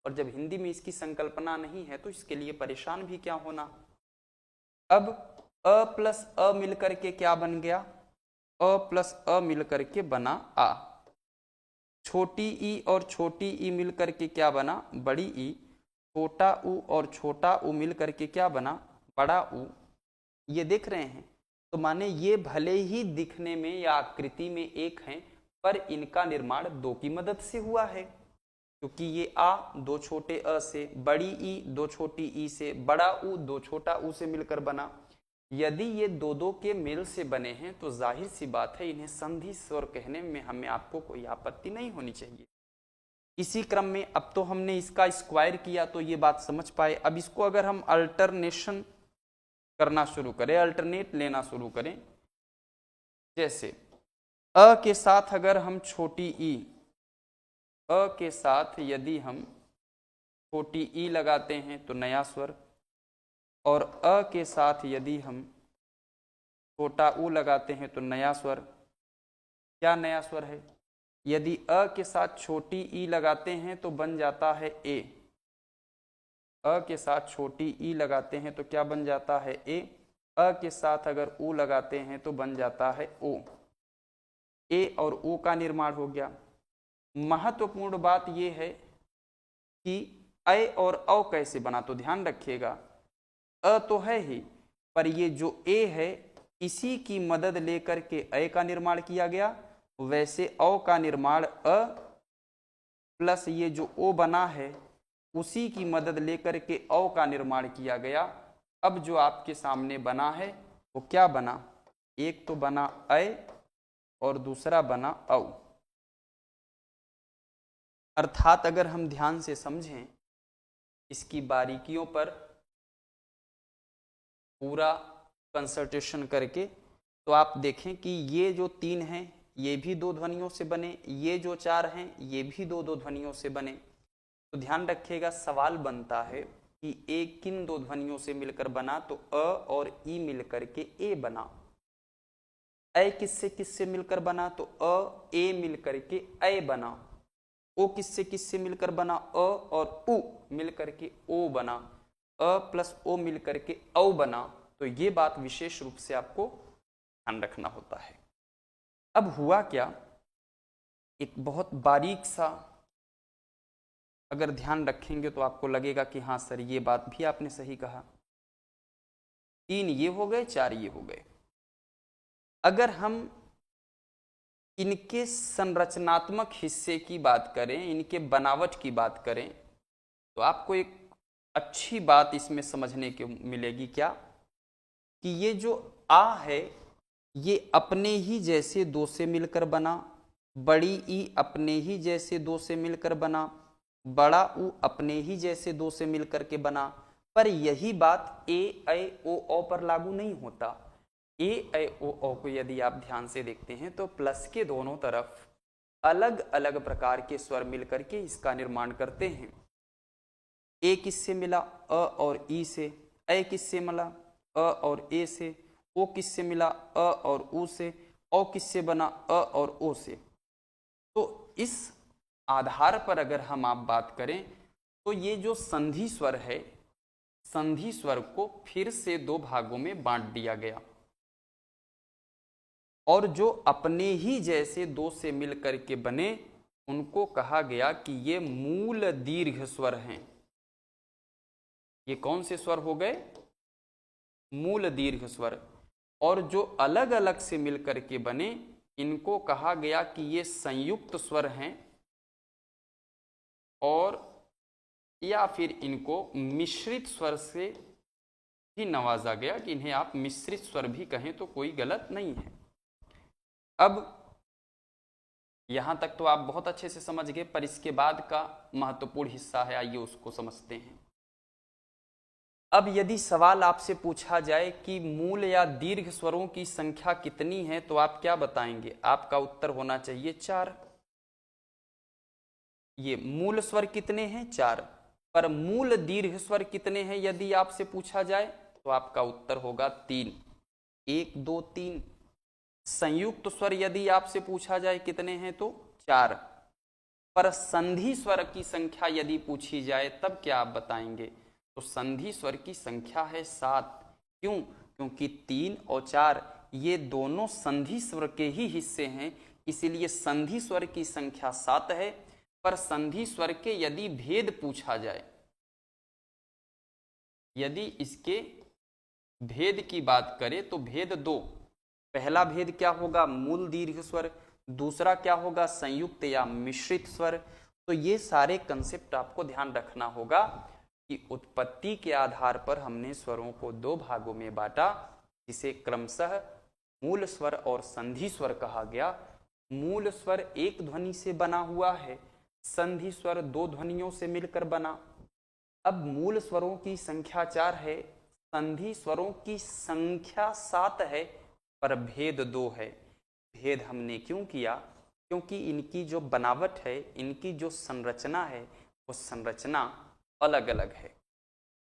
और जब हिंदी में इसकी संकल्पना नहीं है तो इसके लिए परेशान भी क्या होना। अब अ प्लस अ मिलकर के क्या बन गया, अ प्लस अ मिलकर के बना आ। छोटी ई और छोटी ई मिलकर के क्या बना, बड़ी ई। छोटा ऊ और छोटा ऊ मिलकर के क्या बना, बड़ा ऊ। ये देख रहे हैं, तो माने ये भले ही दिखने में या आकृति में एक हैं, पर इनका निर्माण 2 की मदद से हुआ है, क्योंकि ये आ 2 छोटे अ से, बड़ी ई 2 छोटी ई से, बड़ा ऊ 2 छोटा ऊ से मिलकर बना। यदि ये 2 के मेल से बने हैं तो जाहिर सी बात है इन्हें संधि स्वर कहने में हमें आपको कोई आपत्ति नहीं होनी चाहिए। इसी क्रम में अब तो हमने इसका स्क्वायर किया तो ये बात समझ पाए। अब इसको अगर हम अल्टरनेशन करना शुरू करें, अल्टरनेट लेना शुरू करें, जैसे अ के साथ अगर हम छोटी ई, अ के साथ यदि हम छोटी ई लगाते हैं तो नया स्वर, और अ के साथ यदि हम छोटा ऊ लगाते हैं तो नया स्वर। क्या नया स्वर है, यदि अ के साथ छोटी ई लगाते हैं तो बन जाता है ए। अ के साथ छोटी ई लगाते हैं तो क्या बन जाता है, ए। अ के साथ अगर ऊ लगाते हैं तो बन जाता है ओ। ए और ओ का निर्माण हो गया। महत्वपूर्ण बात यह है कि ऐ और औ कैसे बना, तो ध्यान रखिएगा, अ तो है ही, पर ये जो ए है इसी की मदद लेकर के ऐ का निर्माण किया गया। वैसे औ का निर्माण अ प्लस ये जो ओ बना है उसी की मदद लेकर के औ का निर्माण किया गया। अब जो आपके सामने बना है वो क्या बना, एक तो बना अय और दूसरा बना औ। अर्थात अगर हम ध्यान से समझें इसकी बारीकियों पर पूरा कंसंट्रेशन करके, तो आप देखें कि ये जो 3 हैं ये भी 2 ध्वनियों से बने, ये जो 4 हैं ये भी 2 ध्वनियों से बने। तो ध्यान रखिएगा, सवाल बनता है कि ए किन 2 ध्वनियों से मिलकर बना, तो अ और ई मिलकर के ए बना। ऐ किससे किससे मिलकर बना, तो अ ए मिलकर के ऐ बना। ओ किससे किससे मिलकर बना, अ और उ मिलकर के ओ बना। अ प्लस ओ मिलकर के औ बना। तो ये बात विशेष रूप से आपको ध्यान रखना होता है। अब हुआ क्या, एक बहुत बारीक सा अगर ध्यान रखेंगे तो आपको लगेगा कि हाँ सर ये बात भी आपने सही कहा। 3 ये हो गए, 4 ये हो गए। अगर हम इनके संरचनात्मक हिस्से की बात करें, इनके बनावट की बात करें, तो आपको एक अच्छी बात इसमें समझने को मिलेगी। क्या कि ये जो आ है ये अपने ही जैसे 2 से मिलकर बना, बड़ी ई अपने ही जैसे 2 से मिलकर बना, बड़ा ऊ अपने ही जैसे 2 से मिलकर के बना। पर यही बात ए ऐ ओ औ पर लागू नहीं होता। ए ऐ ओ औ को यदि आप ध्यान से देखते हैं तो प्लस के दोनों तरफ अलग अलग प्रकार के स्वर मिलकर के इसका निर्माण करते हैं। ए किससे मिला, अ और ई से। ऐ किससे मिला, अ और ए से। ओ किससे मिला, अ और ऊ से। औ किससे बना, अ और ओ से। तो इस आधार पर अगर हम आप बात करें तो ये जो संधि स्वर है, संधि स्वर को फिर से 2 भागों में बांट दिया गया, और जो अपने ही जैसे 2 से मिलकर के बने उनको कहा गया कि ये मूल दीर्घ स्वर हैं। ये कौन से स्वर हो गए, मूल दीर्घ स्वर। और जो अलग अलग से मिलकर के बने इनको कहा गया कि ये संयुक्त स्वर हैं, और या फिर इनको मिश्रित स्वर से भी नवाजा गया कि इन्हें आप मिश्रित स्वर भी कहें तो कोई गलत नहीं है। अब यहां तक तो आप बहुत अच्छे से समझ गए, पर इसके बाद का महत्वपूर्ण हिस्सा है, आइए उसको समझते हैं। अब यदि सवाल आपसे पूछा जाए कि मूल या दीर्घ स्वरों की संख्या कितनी है, तो आप क्या बताएंगे? आपका उत्तर होना चाहिए 4। ये मूल स्वर कितने हैं? 4। पर मूल दीर्घ स्वर कितने हैं यदि आपसे पूछा जाए, तो आपका उत्तर होगा 3। 1 2 3। संयुक्त स्वर यदि आपसे पूछा जाए कितने हैं, तो 4। पर संधि स्वर की संख्या यदि पूछी जाए तब क्या आप बताएंगे? तो संधि स्वर की संख्या है 7। क्यों? क्योंकि 3 और 4 ये दोनों संधि स्वर के ही हिस्से हैं, इसीलिए संधि स्वर की संख्या 7 है। पर संधि स्वर के यदि भेद पूछा जाए, यदि इसके भेद की बात करें तो भेद 2। पहला भेद क्या होगा? मूल दीर्घ स्वर। दूसरा क्या होगा? संयुक्त या मिश्रित स्वर। तो ये सारे कंसेप्ट आपको ध्यान रखना होगा कि उत्पत्ति के आधार पर हमने स्वरों को 2 भागों में बांटा, जिसे क्रमशः मूल स्वर और संधि स्वर कहा गया। मूल स्वर एक ध्वनि से बना हुआ है, संधि स्वर 2 ध्वनियों से मिलकर बना। अब मूल स्वरों की संख्या 4 है, संधि स्वरों की संख्या 7 है, पर भेद 2 है। भेद हमने क्यों किया? क्योंकि इनकी जो बनावट है, इनकी जो संरचना है, वो संरचना अलग अलग है।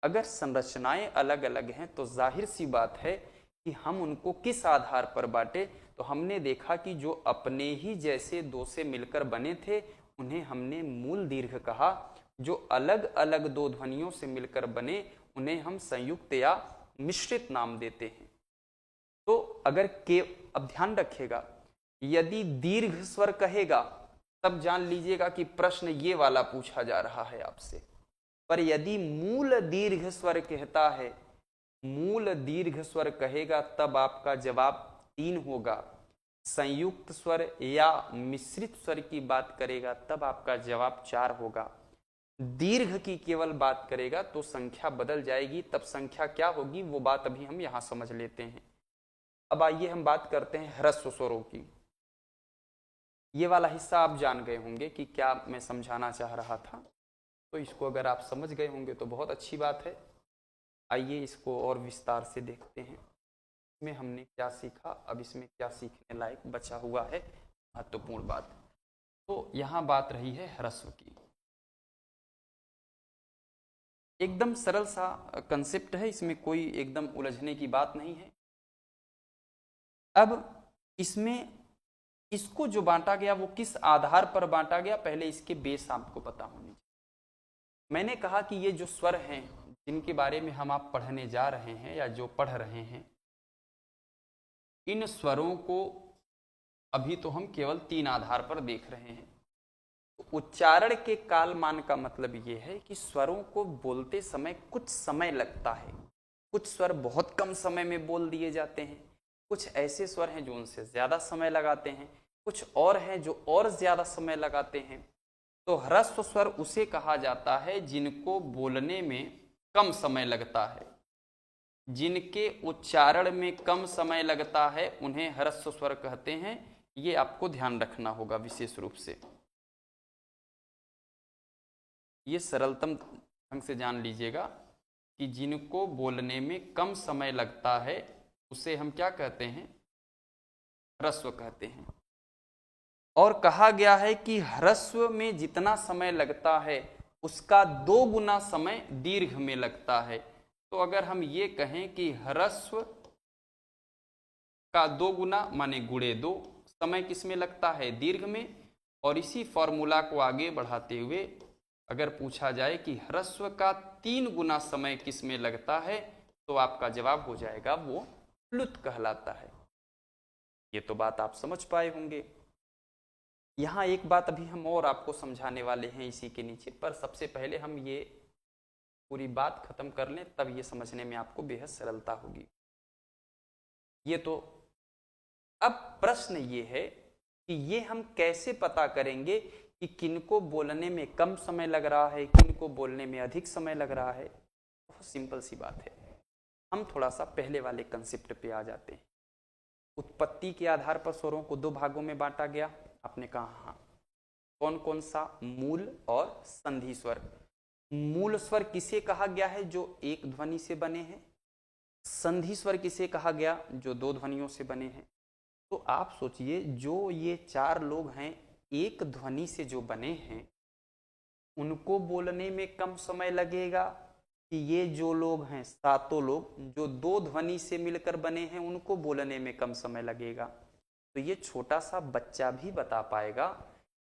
अगर संरचनाएं अलग अलग हैं तो जाहिर सी बात है कि हम उनको किस आधार पर बांटे। तो हमने देखा कि जो अपने ही जैसे 2 से मिलकर बने थे उन्हें हमने मूल दीर्घ कहा, जो अलग अलग 2 ध्वनियों से मिलकर बने उन्हें हम संयुक्त या मिश्रित नाम देते हैं। तो अगर अब ध्यान रखिएगा, यदि दीर्घ स्वर कहेगा तब जान लीजिएगा कि प्रश्न ये वाला पूछा जा रहा है आपसे। पर यदि मूल दीर्घ स्वर कहता है, मूल दीर्घ स्वर कहेगा, तब आपका जवाब 3 होगा। संयुक्त स्वर या मिश्रित स्वर की बात करेगा तब आपका जवाब 4 होगा। दीर्घ की केवल बात करेगा तो संख्या बदल जाएगी, तब संख्या क्या होगी वो बात अभी हम यहां समझ लेते हैं। अब आइए हम बात करते हैं ह्रस्व स्वरों की। ये वाला हिस्सा आप जान गए होंगे कि क्या मैं समझाना चाह रहा था, तो इसको अगर आप समझ गए होंगे तो बहुत अच्छी बात है। आइए इसको और विस्तार से देखते हैं, इसमें हमने क्या सीखा, अब इसमें क्या सीखने लायक बचा हुआ है, महत्वपूर्ण बात। तो यहाँ बात रही है ह्रस्व की। एकदम सरल सा कंसेप्ट है, इसमें कोई एकदम उलझने की बात नहीं है। अब इसमें इसको जो बांटा गया वो किस आधार पर बांटा गया, पहले इसके बेस आपको पता होने चाहिए। मैंने कहा कि ये जो स्वर हैं जिनके बारे में हम आप पढ़ने जा रहे हैं या जो पढ़ रहे हैं, इन स्वरों को अभी तो हम केवल 3 आधार पर देख रहे हैं। उच्चारण के कालमान का मतलब ये है कि स्वरों को बोलते समय कुछ समय लगता है। कुछ स्वर बहुत कम समय में बोल दिए जाते हैं, कुछ ऐसे स्वर हैं जो उनसे ज्यादा समय लगाते हैं, कुछ और हैं जो और ज्यादा समय लगाते हैं। तो ह्रस्व स्वर उसे कहा जाता है जिनको बोलने में कम समय लगता है, जिनके उच्चारण में कम समय लगता है उन्हें ह्रस्व स्वर कहते हैं। ये आपको ध्यान रखना होगा विशेष रूप से, ये सरलतम ढंग से जान लीजिएगा कि जिनको बोलने में कम समय लगता है उसे हम क्या कहते हैं, ह्रस्व कहते हैं। और कहा गया है कि ह्रस्व में जितना समय लगता है उसका 2 गुना समय दीर्घ में लगता है। तो अगर हम ये कहें कि ह्रस्व का 2 गुना माने गुणे 2 समय किस में लगता है, दीर्घ में। और इसी फॉर्मूला को आगे बढ़ाते हुए अगर पूछा जाए कि ह्रस्व का 3 गुना समय किस में लगता है तो आपका जवाब हो जाएगा वो प्लुत कहलाता है। ये तो बात आप समझ पाए होंगे। यहाँ एक बात अभी हम और आपको समझाने वाले हैं इसी के नीचे, पर सबसे पहले हम ये पूरी बात खत्म कर लें, तब ये समझने में आपको बेहद सरलता होगी। ये तो अब प्रश्न ये है कि ये हम कैसे पता करेंगे कि किनको बोलने में कम समय लग रहा है, किनको बोलने में अधिक समय लग रहा है। बहुत सिंपल सी बात है। हम थोड़ा सा पहले वाले कंसेप्ट पे आ जाते हैं। उत्पत्ति के आधार पर स्वरों को 2 भागों में बांटा गया। आपने कहा हाँ, कौन कौन सा, मूल और संधि स्वर। मूल स्वर किसे कहा गया है, जो एक ध्वनि से बने हैं। संधि स्वर किसे कहा गया, जो 2 ध्वनियों से बने हैं। तो आप सोचिए, जो ये 4 लोग हैं एक ध्वनि से जो बने हैं उनको बोलने में कम समय लगेगा, कि ये जो लोग हैं 7 लोग जो 2 ध्वनि से मिलकर बने हैं उनको बोलने में कम समय लगेगा। तो ये छोटा सा बच्चा भी बता पाएगा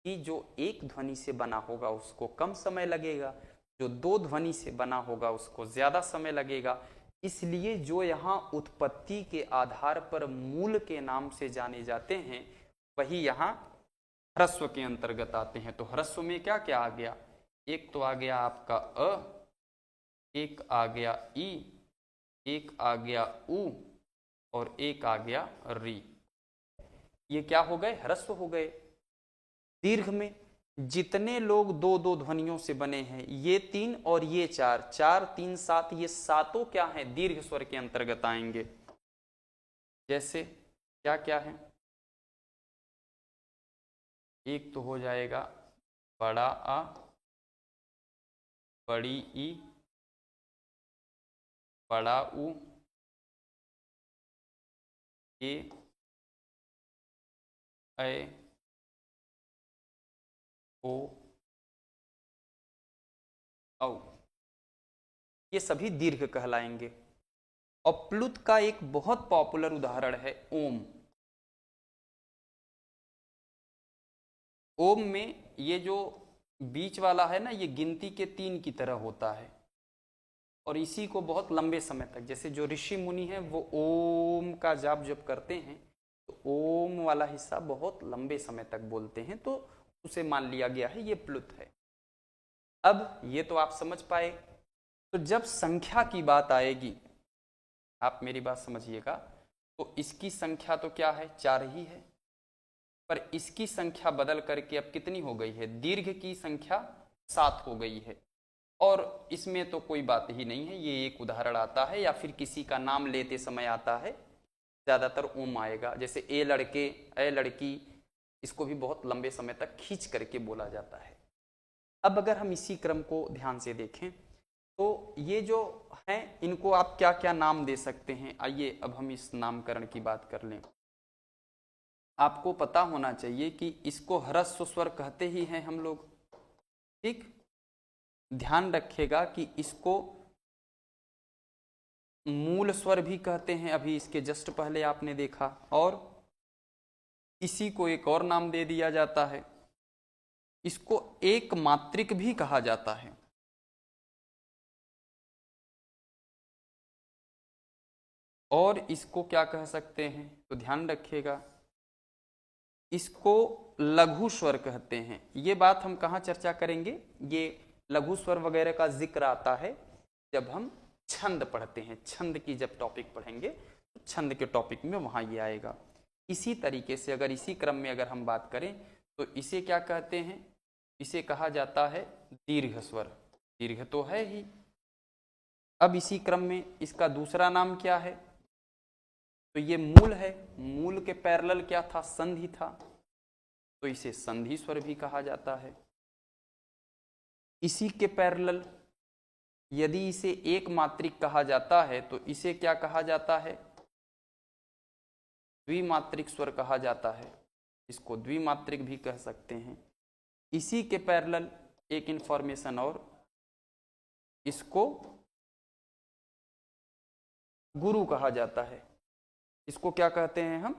कि जो एक ध्वनि से बना होगा उसको कम समय लगेगा, जो 2 ध्वनि से बना होगा उसको ज्यादा समय लगेगा। इसलिए जो यहाँ उत्पत्ति के आधार पर मूल के नाम से जाने जाते हैं वही यहाँ ह्रस्व के अंतर्गत आते हैं। तो ह्रस्व में क्या क्या आ गया, एक तो आ गया आपका अ, एक आ गया ई, एक आ गया उ और एक आ गया री। ये क्या हो गए, ह्रस्व हो गए। दीर्घ में जितने लोग 2-2 ध्वनियों से बने हैं, ये 3 और ये 4, 4 3 7, ये सातों क्या हैं, दीर्घ स्वर के अंतर्गत आएंगे। जैसे क्या क्या है, एक तो हो जाएगा बड़ा आ, बड़ी ई, बड़ा उ, ए, ऐ, ओ, औ। ये सभी दीर्घ कहलाएंगे। और प्लुत का एक बहुत पॉपुलर उदाहरण है ओम। ओम में ये जो बीच वाला है ना, ये गिनती के 3 की तरह होता है और इसी को बहुत लंबे समय तक, जैसे जो ऋषि मुनि हैं वो ओम का जाप जब करते हैं तो ओम वाला हिस्सा बहुत लंबे समय तक बोलते हैं, तो उसे मान लिया गया है ये प्लुत है। अब ये तो आप समझ पाए। तो जब संख्या की बात आएगी, आप मेरी बात समझिएगा, तो इसकी संख्या तो क्या है, 4 ही है। पर इसकी संख्या बदल करके अब कितनी हो गई है, दीर्घ की संख्या 7 हो गई है। और इसमें तो कोई बात ही नहीं है, ये एक उदाहरण आता है या फिर किसी का नाम लेते समय आता है, ज़्यादातर ओम आएगा। जैसे ए लड़के, ए लड़की, इसको भी बहुत लंबे समय तक खींच करके बोला जाता है। अब अगर हम इसी क्रम को ध्यान से देखें तो ये जो हैं इनको आप क्या क्या नाम दे सकते हैं। आइए अब हम इस नामकरण की बात कर लें। आपको पता होना चाहिए कि इसको ह्रस्व स्वर कहते ही हैं हम लोग, ठीक। ध्यान रखिएगा कि इसको मूल स्वर भी कहते हैं, अभी इसके जस्ट पहले आपने देखा, और इसी को एक और नाम दे दिया जाता है, इसको एक मात्रिक भी कहा जाता है। और इसको क्या कह सकते हैं, तो ध्यान रखिएगा, इसको लघु स्वर कहते हैं। ये बात हम कहाँ चर्चा करेंगे, ये लघु स्वर वगैरह का जिक्र आता है जब हम छंद पढ़ते हैं। छंद की जब टॉपिक पढ़ेंगे तो छंद के टॉपिक में वहाँ ये आएगा। इसी तरीके से अगर इसी क्रम में अगर हम बात करें तो इसे क्या कहते हैं, इसे कहा जाता है दीर्घ स्वर। दीर्घ तो है ही। अब इसी क्रम में इसका दूसरा नाम क्या है, तो ये मूल है। मूल के पैरेलल क्या था, संधि था, तो इसे संधि स्वर भी कहा जाता है। इसी के पैरेलल यदि इसे एक मात्रिक कहा जाता है तो इसे क्या कहा जाता है, द्विमात्रिक स्वर कहा जाता है। इसको द्विमात्रिक भी कह सकते हैं। इसी के पैरेलल एक इंफॉर्मेशन और, इसको गुरु कहा जाता है। इसको क्या कहते हैं हम,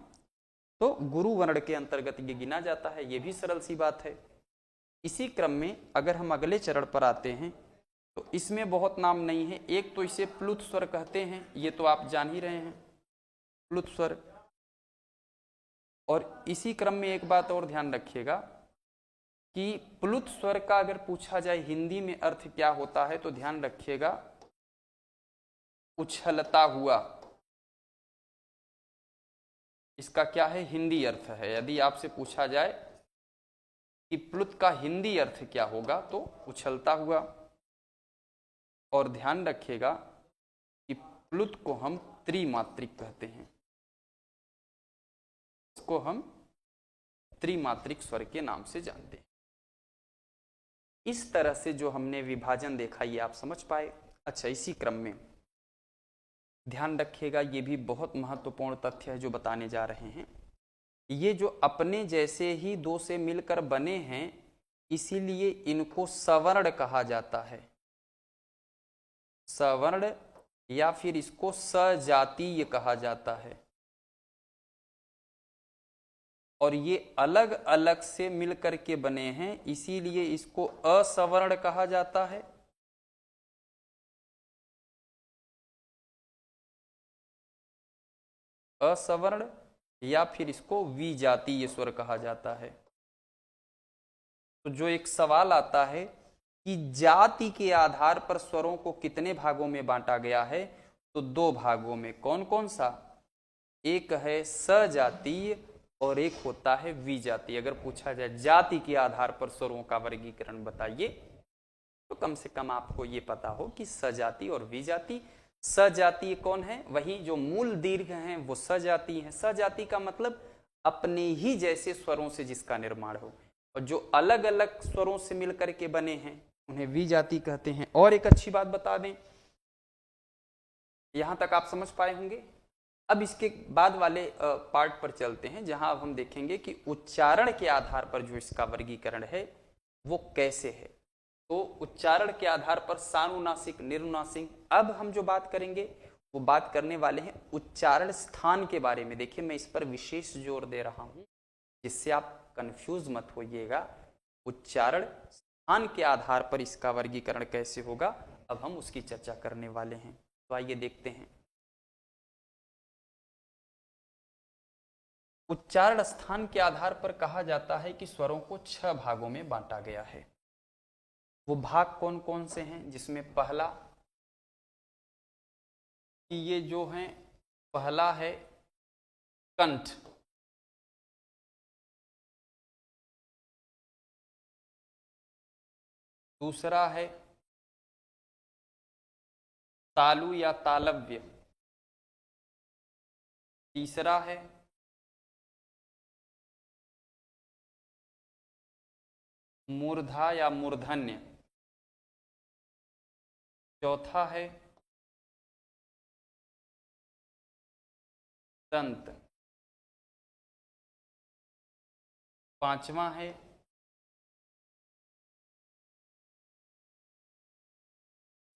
तो गुरु वर्ण के अंतर्गत ये गिना जाता है। ये भी सरल सी बात है। इसी क्रम में अगर हम अगले चरण पर आते हैं तो इसमें बहुत नाम नहीं है। एक तो इसे प्लुत स्वर कहते हैं, ये तो आप जान ही रहे हैं, प्लुत स्वर। और इसी क्रम में एक बात और ध्यान रखिएगा कि प्लुत स्वर का अगर पूछा जाए हिंदी में अर्थ क्या होता है, तो ध्यान रखिएगा उछलता हुआ, इसका क्या है, हिंदी अर्थ है। यदि आपसे पूछा जाए कि प्लुत का हिंदी अर्थ क्या होगा, तो उछलता हुआ। और ध्यान रखिएगा कि प्लुत को हम त्रिमात्रिक कहते हैं, इसको हम त्रिमात्रिक स्वर के नाम से जानते हैं। इस तरह से जो हमने विभाजन देखा ये आप समझ पाए। अच्छा, इसी क्रम में ध्यान रखिएगा, ये भी बहुत महत्वपूर्ण तथ्य है जो बताने जा रहे हैं। ये जो अपने जैसे ही दो से मिलकर बने हैं, इसीलिए इनको सवर्ण कहा जाता है। सवर्ण या फिर इसको सजातीय कहा जाता है। और ये अलग अलग से मिलकर के बने हैं, इसीलिए इसको असवर्ण कहा जाता है। असवर्ण या फिर इसको विजातीय स्वर कहा जाता है। तो जो एक सवाल आता है कि जाति के आधार पर स्वरों को कितने भागों में बांटा गया है, तो 2 भागों में। कौन कौन सा, एक है सजातीय और एक होता है विजातीय। अगर पूछा जाए जाति के आधार पर स्वरों का वर्गीकरण बताइए, तो कम से कम आपको ये पता हो कि सजाति और विजाति। सजातीय कौन है, वही जो मूल दीर्घ हैं वो सजातीय हैं। सजाति का मतलब अपने ही जैसे स्वरों से जिसका निर्माण हो, और जो अलग अलग स्वरों से मिलकर के बने हैं उन्हें विजाति कहते हैं। और एक अच्छी बात बता दें, यहां तक आप समझ पाए होंगे। अब इसके बाद वाले पार्ट पर चलते हैं, जहां अब हम देखेंगे कि उच्चारण के आधार पर जो इसका वर्गीकरण है वो कैसे है। तो उच्चारण के आधार पर सानुनासिक, निरुनासिक। अब हम जो बात करेंगे वो बात करने वाले हैं उच्चारण स्थान के बारे में। देखिए, मैं इस पर विशेष जोर दे रहा हूं जिससे आप कंफ्यूज मत होइएगा। उच्चारण स्थान के आधार पर इसका वर्गीकरण कैसे होगा, अब हम उसकी चर्चा करने वाले हैं। तो आइए देखते हैं। उच्चारण स्थान के आधार पर कहा जाता है कि स्वरों को 6 भागों में बांटा गया है। वो भाग कौन कौन से हैं, जिसमें पहला कि ये जो हैं, पहला है कंठ। दूसरा है तालु या तालव्य, तीसरा है मूर्धा या मूर्धन्य, चौथा है दंत, पांचवा है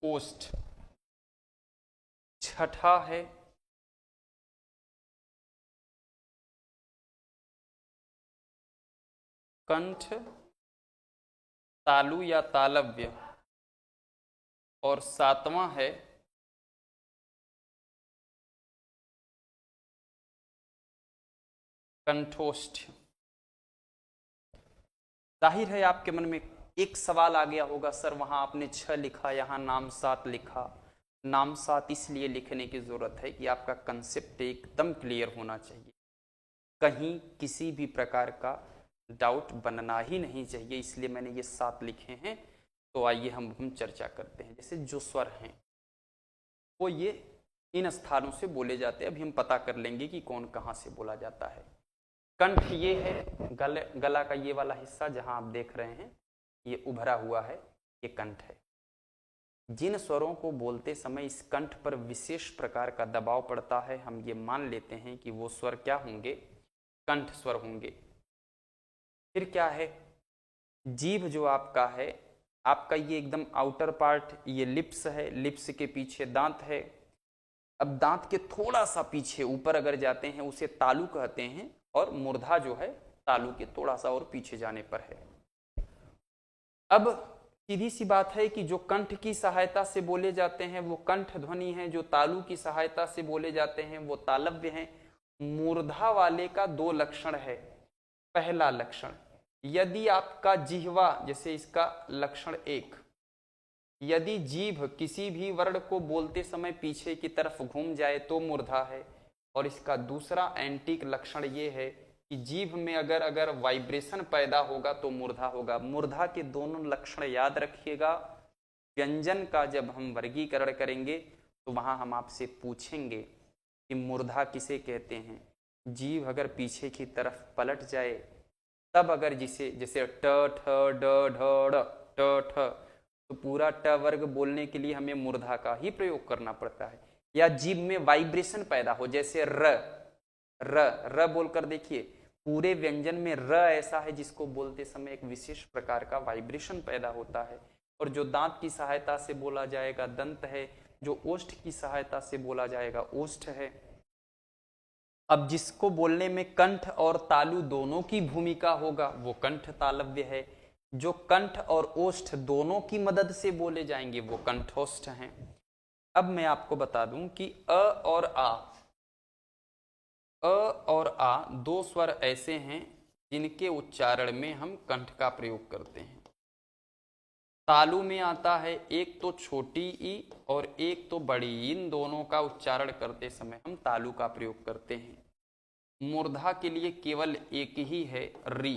ओष्ठ, छठा है कंठ, तालु या तालव्य, और सातवां है कंठोष्ठ। जाहिर है आपके मन में एक सवाल आ गया होगा, सर वहां आपने 6 लिखा, यहाँ नाम 7 लिखा। नाम 7 इसलिए लिखने की जरूरत है कि आपका कंसेप्ट एकदम क्लियर होना चाहिए, कहीं किसी भी प्रकार का डाउट बनना ही नहीं चाहिए, इसलिए मैंने ये 7 लिखे हैं। तो आइए हम चर्चा करते हैं। जैसे जो स्वर हैं वो ये इन स्थानों से बोले जाते हैं, अभी हम पता कर लेंगे कि कौन कहाँ से बोला जाता है। कंठ ये है गला का ये वाला हिस्सा जहाँ आप देख रहे हैं, ये उभरा हुआ है, ये कंठ है। जिन स्वरों को बोलते समय इस कंठ पर विशेष प्रकार का दबाव पड़ता है, हम ये मान लेते हैं कि वो स्वर क्या होंगे, कंठ स्वर होंगे। फिर क्या है, जीभ जो आपका है, आपका ये एकदम आउटर पार्ट, ये लिप्स है, लिप्स के पीछे दांत है। अब दांत के थोड़ा सा पीछे ऊपर अगर जाते हैं उसे तालु कहते हैं, और मूर्धा जो है तालु के थोड़ा सा और पीछे जाने पर है। अब सीधी सी बात है कि जो कंठ की सहायता से बोले जाते हैं वो कंठ ध्वनि है, जो तालु की सहायता से बोले जाते हैं वो तालव्य हैं। मूर्धा वाले का 2 लक्षण है। पहला लक्षण, यदि आपका जिह्वा, जैसे इसका लक्षण 1, यदि जीभ किसी भी वर्ण को बोलते समय पीछे की तरफ घूम जाए तो मूर्धा है। और इसका दूसरा एंटीक लक्षण ये है कि जीभ में अगर वाइब्रेशन पैदा होगा तो मूर्धा होगा। मूर्धा के दोनों लक्षण याद रखिएगा। व्यंजन का जब हम वर्गीकरण करेंगे तो वहां हम आपसे पूछेंगे कि मूर्धा किसे कहते हैं। जीभ अगर पीछे की तरफ पलट जाए तब अगर जैसे ट ठ ड ढ ड़ ट ठ, तो पूरा ट वर्ग बोलने के लिए हमें मूर्धा का ही प्रयोग करना पड़ता है। या जीभ में वाइब्रेशन पैदा हो, जैसे र र र बोलकर देखिए, पूरे व्यंजन में र ऐसा है जिसको बोलते समय एक विशेष प्रकार का वाइब्रेशन पैदा होता है। और जो दांत की सहायता से बोला जाएगा दंत है, जो ओष्ठ की सहायता से बोला जाएगा ओष्ठ है। अब जिसको बोलने में कंठ और तालु दोनों की भूमिका होगा वो कंठ तालव्य है। जो कंठ और ओष्ठ दोनों की मदद से बोले जाएंगे वो कंठोष्ठ हैं। अब मैं आपको बता दूं कि अ और आ 2 स्वर ऐसे हैं जिनके उच्चारण में हम कंठ का प्रयोग करते हैं। तालु में आता है एक तो छोटी ई और एक तो बड़ी, इन दोनों का उच्चारण करते समय हम तालु का प्रयोग करते हैं। मूर्धा के लिए केवल एक ही है, री।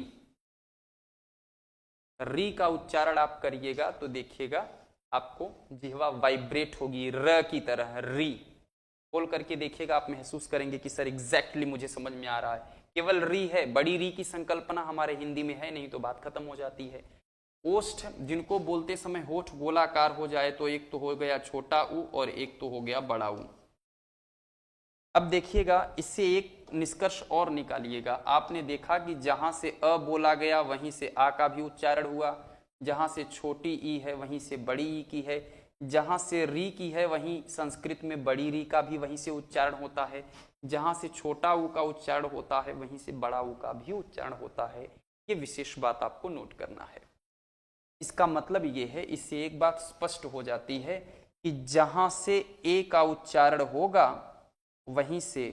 री का उच्चारण आप करिएगा तो देखिएगा आपको जिह्वा वाइब्रेट होगी र की तरह। री बोल करके देखिएगा, आप महसूस करेंगे कि सर एग्जैक्टली मुझे समझ में आ रहा है। केवल री है, बड़ी री की संकल्पना हमारे हिंदी में है नहीं तो बात खत्म हो जाती है। ओष्ठ जिनको बोलते समय होठ गोलाकार हो जाए तो एक तो हो गया छोटा ऊ और एक तो हो गया बड़ा ऊ। अब देखिएगा, इससे एक निष्कर्ष और निकालिएगा। आपने देखा कि जहां से अ बोला गया वहीं से आ का भी उच्चारण हुआ, जहां से छोटी ई है वहीं से बड़ी ई की है, जहां से री की है वहीं संस्कृत में बड़ी री का भी वहीं से उच्चारण होता है, जहां से छोटा ऊ का उच्चारण होता है वहीं से बड़ा ऊ का भी उच्चारण होता है। ये विशेष बात आपको नोट करना है। इसका मतलब ये है, इससे एक बात स्पष्ट हो जाती है कि जहां से ए का उच्चारण होगा वहीं से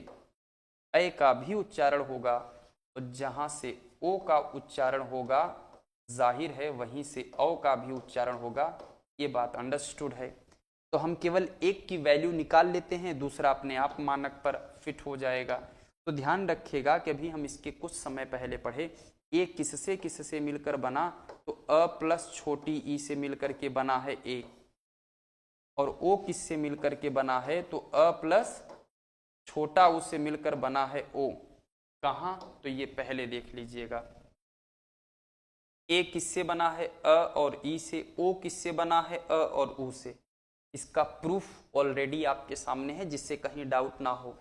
ए का भी उच्चारण होगा, और जहां से ओ का उच्चारण होगा जाहिर है वहीं से औ का भी उच्चारण होगा। ये बात अंडरस्टूड है। तो हम केवल एक की वैल्यू निकाल लेते हैं, दूसरा अपने आप मानक पर फिट हो जाएगा। तो ध्यान रखिएगा कि अभी हम इसके कुछ समय पहले पढ़े ए किससे किससे मिलकर बना, तो अ प्लस छोटी ई से मिलकर के बना है ए, और ओ किससे मिलकर के बना है, तो अ प्लस छोटा ऊ से मिलकर बना है ओ। कहाँ, तो ये पहले देख लीजिएगा, ए किससे बना है, अ और ई से, ओ किससे बना है, अ और ऊ से। इसका प्रूफ ऑलरेडी आपके सामने है, जिससे कहीं डाउट ना हो।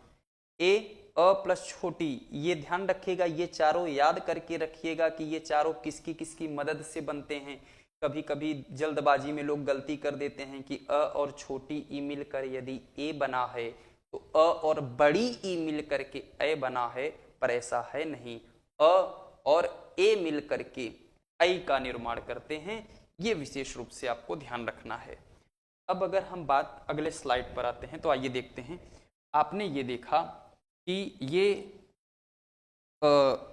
ए अ प्लस छोटी, ये ध्यान रखिएगा, ये चारों याद करके रखिएगा कि ये चारों किसकी किसकी मदद से बनते हैं। कभी कभी जल्दबाजी में लोग गलती कर देते हैं कि अ और छोटी ई मिलकर यदि ए बना है, तो अ और बड़ी ई मिलकर के ए बना है, पर ऐसा है नहीं। अ और ए मिलकर के ऐ का निर्माण करते हैं, ये विशेष रूप से आपको ध्यान रखना है। अब अगर हम बात अगले स्लाइड पर आते हैं, तो आइए देखते हैं। आपने ये देखा कि ये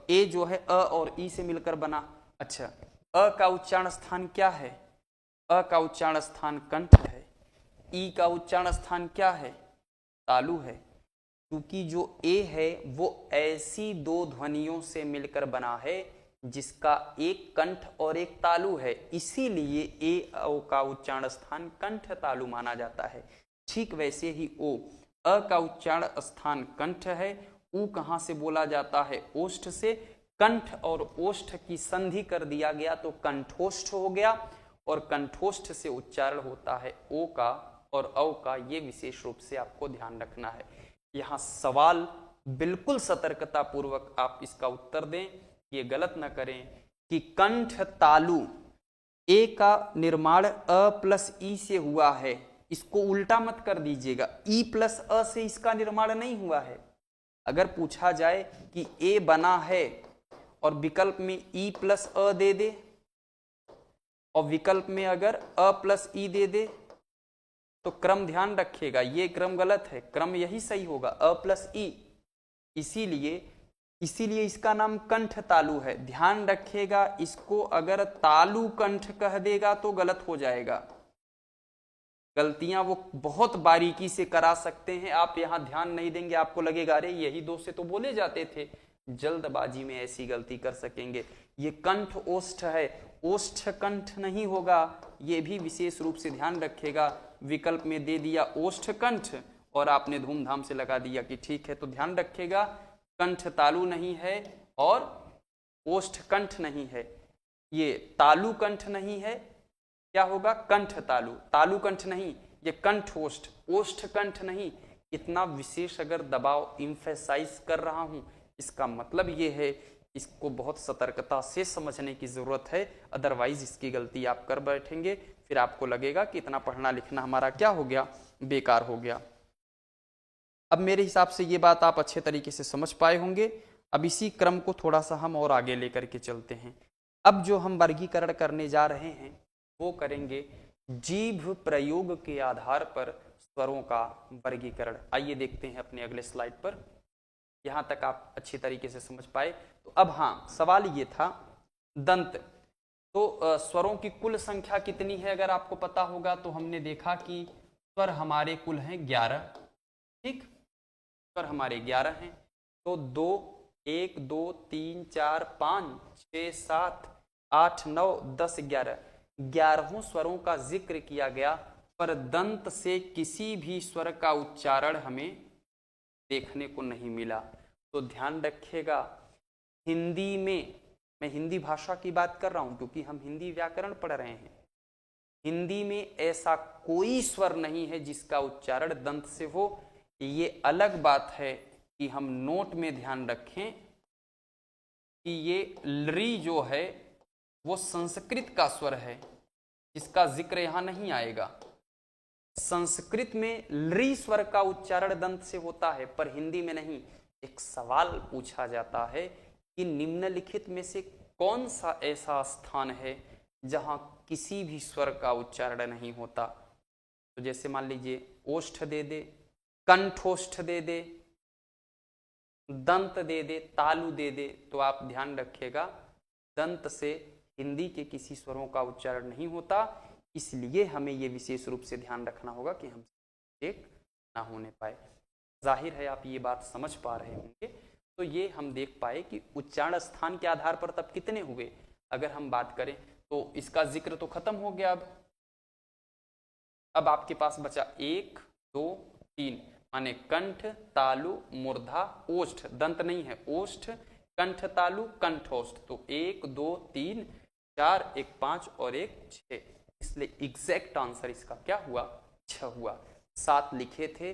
ए जो है अ और ई से मिलकर बना। अच्छा, अ का उच्चारण स्थान क्या है, अ का उच्चारण स्थान कंठ है। ई का उच्चारण स्थान क्या है, तालु है। क्योंकि जो ए है वो ऐसी दो ध्वनियों से मिलकर बना है जिसका एक कंठ और एक तालु है, इसीलिए ए ओ का उच्चारण स्थान कंठ तालु माना जाता है। ठीक वैसे ही ओ, अ का उच्चारण स्थान कंठ है, ऊ कहाँ से बोला जाता है, ओष्ठ से। कंठ और ओष्ठ की संधि कर दिया गया तो कंठोष्ठ हो गया, और कंठोष्ठ से उच्चारण होता है ओ का और औ का। ये विशेष रूप से आपको ध्यान रखना है। यहाँ सवाल बिल्कुल सतर्कता पूर्वक आप इसका उत्तर दें, ये गलत न करें कि कंठ तालु, ए का निर्माण अ प्लस ई से हुआ है, इसको उल्टा मत कर दीजिएगा। ई प्लस अ से इसका निर्माण नहीं हुआ है। अगर पूछा जाए कि ए बना है और विकल्प में ई प्लस अ दे दे, और विकल्प में अगर अ प्लस ई दे दे, तो क्रम ध्यान रखिएगा, ये क्रम गलत है, क्रम यही सही होगा, अ प्लस ई। इसीलिए इसका नाम कंठ तालु है। ध्यान रखिएगा, इसको अगर तालु कंठ कह देगा तो गलत हो जाएगा। गलतियां वो बहुत बारीकी से करा सकते हैं, आप यहां ध्यान नहीं देंगे, आपको लगेगा अरे यही दो से तो बोले जाते थे। जल्दबाजी में ऐसी गलती कर सकेंगे। ये कंठ ओष्ठ है, ओष्ठ कंठ नहीं होगा, ये भी विशेष रूप से ध्यान रखेगा। विकल्प में दे दिया ओष्ठ कंठ और आपने धूमधाम से लगा दिया कि ठीक है, तो ध्यान रखेगा कंठ तालु नहीं है और ओष्ठ कंठ नहीं है, ये तालु कंठ नहीं है, क्या होगा, कंठ तालु। तालु कंठ नहीं, ये कंठ ओष्ठ, ओष्ठ कंठ नहीं। इतना विशेष अगर दबाव इम्फेसाइज कर रहा हूं, इसका मतलब ये है इसको बहुत सतर्कता से समझने की जरूरत है, अदरवाइज इसकी गलती आप कर बैठेंगे, फिर आपको लगेगा कि इतना पढ़ना लिखना हमारा क्या हो गया, बेकार हो गया। अब मेरे हिसाब से ये बात आप अच्छे तरीके से समझ पाए होंगे। अब इसी क्रम को थोड़ा सा हम और आगे लेकर के चलते हैं। अब जो हम वर्गीकरण करने जा रहे हैं वो करेंगे जीभ प्रयोग के आधार पर स्वरों का वर्गीकरण। आइए देखते हैं अपने अगले स्लाइड पर। यहां तक आप अच्छी तरीके से समझ पाए। तो अब हाँ, सवाल ये था दंत, तो स्वरों की कुल संख्या कितनी है अगर आपको पता होगा, तो हमने देखा कि स्वर हमारे कुल हैं 11। ठीक, स्वर हमारे 11 हैं। तो 2, 1, 2, 3, 4, 5, 6, 7, 8, 9, 10, 11 स्वरों का जिक्र किया गया, पर दंत से किसी भी स्वर का उच्चारण हमें देखने को नहीं मिला। तो ध्यान रखिएगा, हिंदी में, मैं हिंदी भाषा की बात कर रहा हूं क्योंकि हम हिंदी व्याकरण पढ़ रहे हैं, हिंदी में ऐसा कोई स्वर नहीं है जिसका उच्चारण दंत से हो। ये अलग बात है कि हम नोट में ध्यान रखें कि ये लरी जो है वो संस्कृत का स्वर है, जिसका जिक्र यहां नहीं आएगा। संस्कृत में लरी स्वर का उच्चारण दंत से होता है, पर हिंदी में नहीं। एक सवाल पूछा जाता है कि निम्नलिखित में से कौन सा ऐसा स्थान है जहां किसी भी स्वर का उच्चारण नहीं होता। तो जैसे मान लीजिए ओष्ठ दे दे, कंठोष्ठ दे दे, दंत दे दे, तालु दे दे, तो आप ध्यान रखिएगा दंत से हिंदी के किसी स्वरों का उच्चारण नहीं होता। इसलिए हमें ये विशेष रूप से ध्यान रखना होगा कि हम एक ना होने पाए। जाहिर है आप ये बात समझ पा रहे होंगे। तो ये हम देख पाए कि उच्चारण स्थान के आधार पर तब कितने हुए। अगर हम बात करें तो इसका जिक्र तो खत्म हो गया। अब आपके पास बचा 1 2 3, माने कंठ तालु मूर्धा ओष्ठ, दंत नहीं है, ओष्ठ कंठ तालु कंठोष्ठ। तो 1 2 3 4, 1 5 और 1 6, इसलिए एग्जैक्ट आंसर इसका क्या हुआ, 6 हुआ। 7 लिखे थे,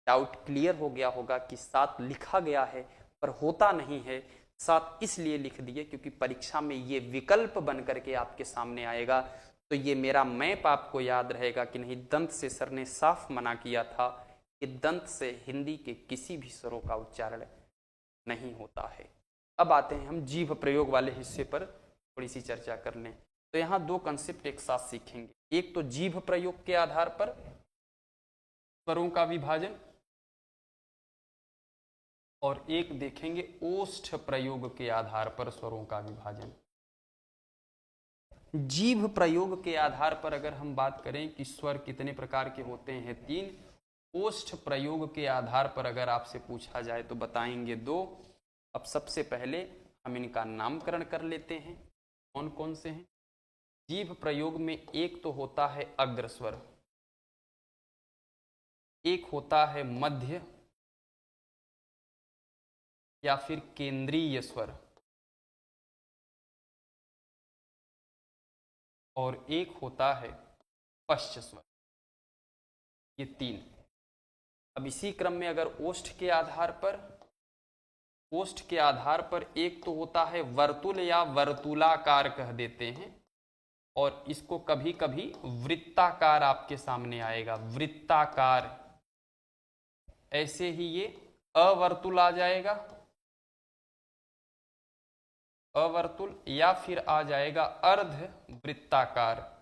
डाउट क्लियर हो गया होगा कि 7 लिखा गया है पर होता नहीं है। 7 इसलिए लिख दिए क्योंकि परीक्षा में ये विकल्प बन करके आपके सामने आएगा। तो ये मेरा मैप आपको याद रहेगा कि नहीं। दंत से सर ने साफ मना किया था कि दंत से हिंदी के किसी भी स्वरों का उच्चारण नहीं होता है। अब आते हैं हम जीभ प्रयोग वाले हिस्से पर थोड़ी सी चर्चा कर लें। तो यहाँ 2 कंसेप्ट एक साथ सीखेंगे। एक तो जीभ प्रयोग के आधार पर स्वरों का विभाजन, और एक देखेंगे ओष्ठ प्रयोग के आधार पर स्वरों का विभाजन। जीभ प्रयोग के आधार पर अगर हम बात करें कि स्वर कितने प्रकार के होते हैं, 3। ओष्ठ प्रयोग के आधार पर अगर आपसे पूछा जाए तो बताएंगे 2। अब सबसे पहले हम इनका नामकरण कर लेते हैं, कौन कौन से हैं। जीभ प्रयोग में एक तो होता है अग्र स्वर, एक होता है मध्य या फिर केंद्रीय स्वर, और एक होता है पश्च स्वर। ये 3। अब इसी क्रम में अगर ओष्ठ के आधार पर एक तो होता है वर्तुल या वर्तुलाकार कह देते हैं, और इसको कभी कभी वृत्ताकार आपके सामने आएगा, वृत्ताकार। ऐसे ही ये अवर्तुल आ जाएगा, अवर्तुल, या फिर आ जाएगा अर्ध वृत्ताकार,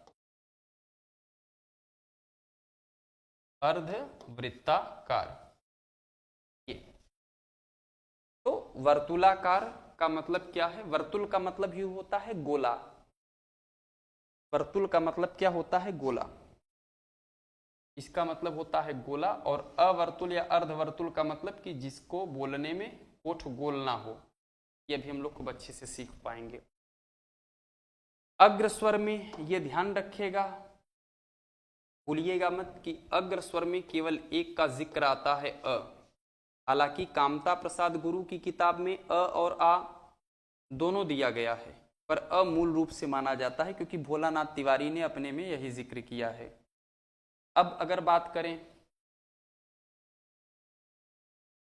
अर्ध वृत्ताकार। ये तो वर्तुलाकार का मतलब क्या है, वर्तुल का मतलब ही होता है गोला, वर्तुल का मतलब क्या होता है, गोला, इसका मतलब होता है गोला। और अवर्तुल या अर्धवर्तुल का मतलब कि जिसको बोलने में ओठ गोल ना हो। ये भी हम लोग खूब अच्छे से सीख पाएंगे। अग्र स्वर में ये ध्यान रखिएगा, भूलिएगा मत कि अग्र स्वर में केवल एक का जिक्र आता है, अ। हालांकि कामता प्रसाद गुरु की किताब में अ और आ दोनों दिया गया है, पर अ मूल रूप से माना जाता है क्योंकि भोलानाथ तिवारी ने अपने में यही जिक्र किया है। अब अगर बात करें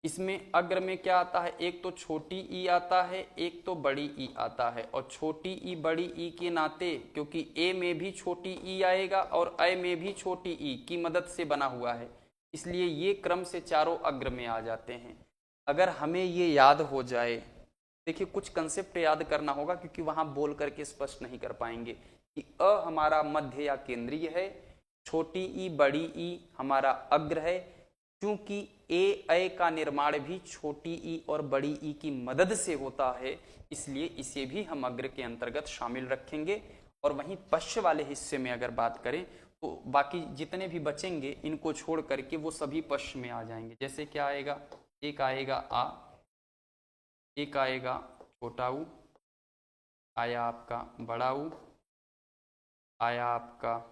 इसमें अग्र में क्या आता है, एक तो छोटी ई आता है, एक तो बड़ी ई आता है। और छोटी ई बड़ी ई के नाते, क्योंकि ए में भी छोटी ई आएगा और अ में भी छोटी ई की मदद से बना हुआ है, इसलिए ये क्रम से चारों अग्र में आ जाते हैं। अगर हमें ये याद हो जाए, देखिए कुछ कंसेप्ट याद करना होगा क्योंकि वहां बोल करके स्पष्ट नहीं कर पाएंगे कि अ हमारा मध्य या केंद्रीय है, छोटी ई बड़ी ई हमारा अग्र है। क्योंकि ए का निर्माण भी छोटी ई और बड़ी ई की मदद से होता है, इसलिए इसे भी हम अग्र के अंतर्गत शामिल रखेंगे। और वहीं पश्च वाले हिस्से में अगर बात करें तो बाकी जितने भी बचेंगे इनको छोड़ करके वो सभी पश्च में आ जाएंगे। जैसे क्या आएगा, एक आएगा आ, एक आएगा छोटा ऊ, आया आपका बड़ा ऊ, आया आपका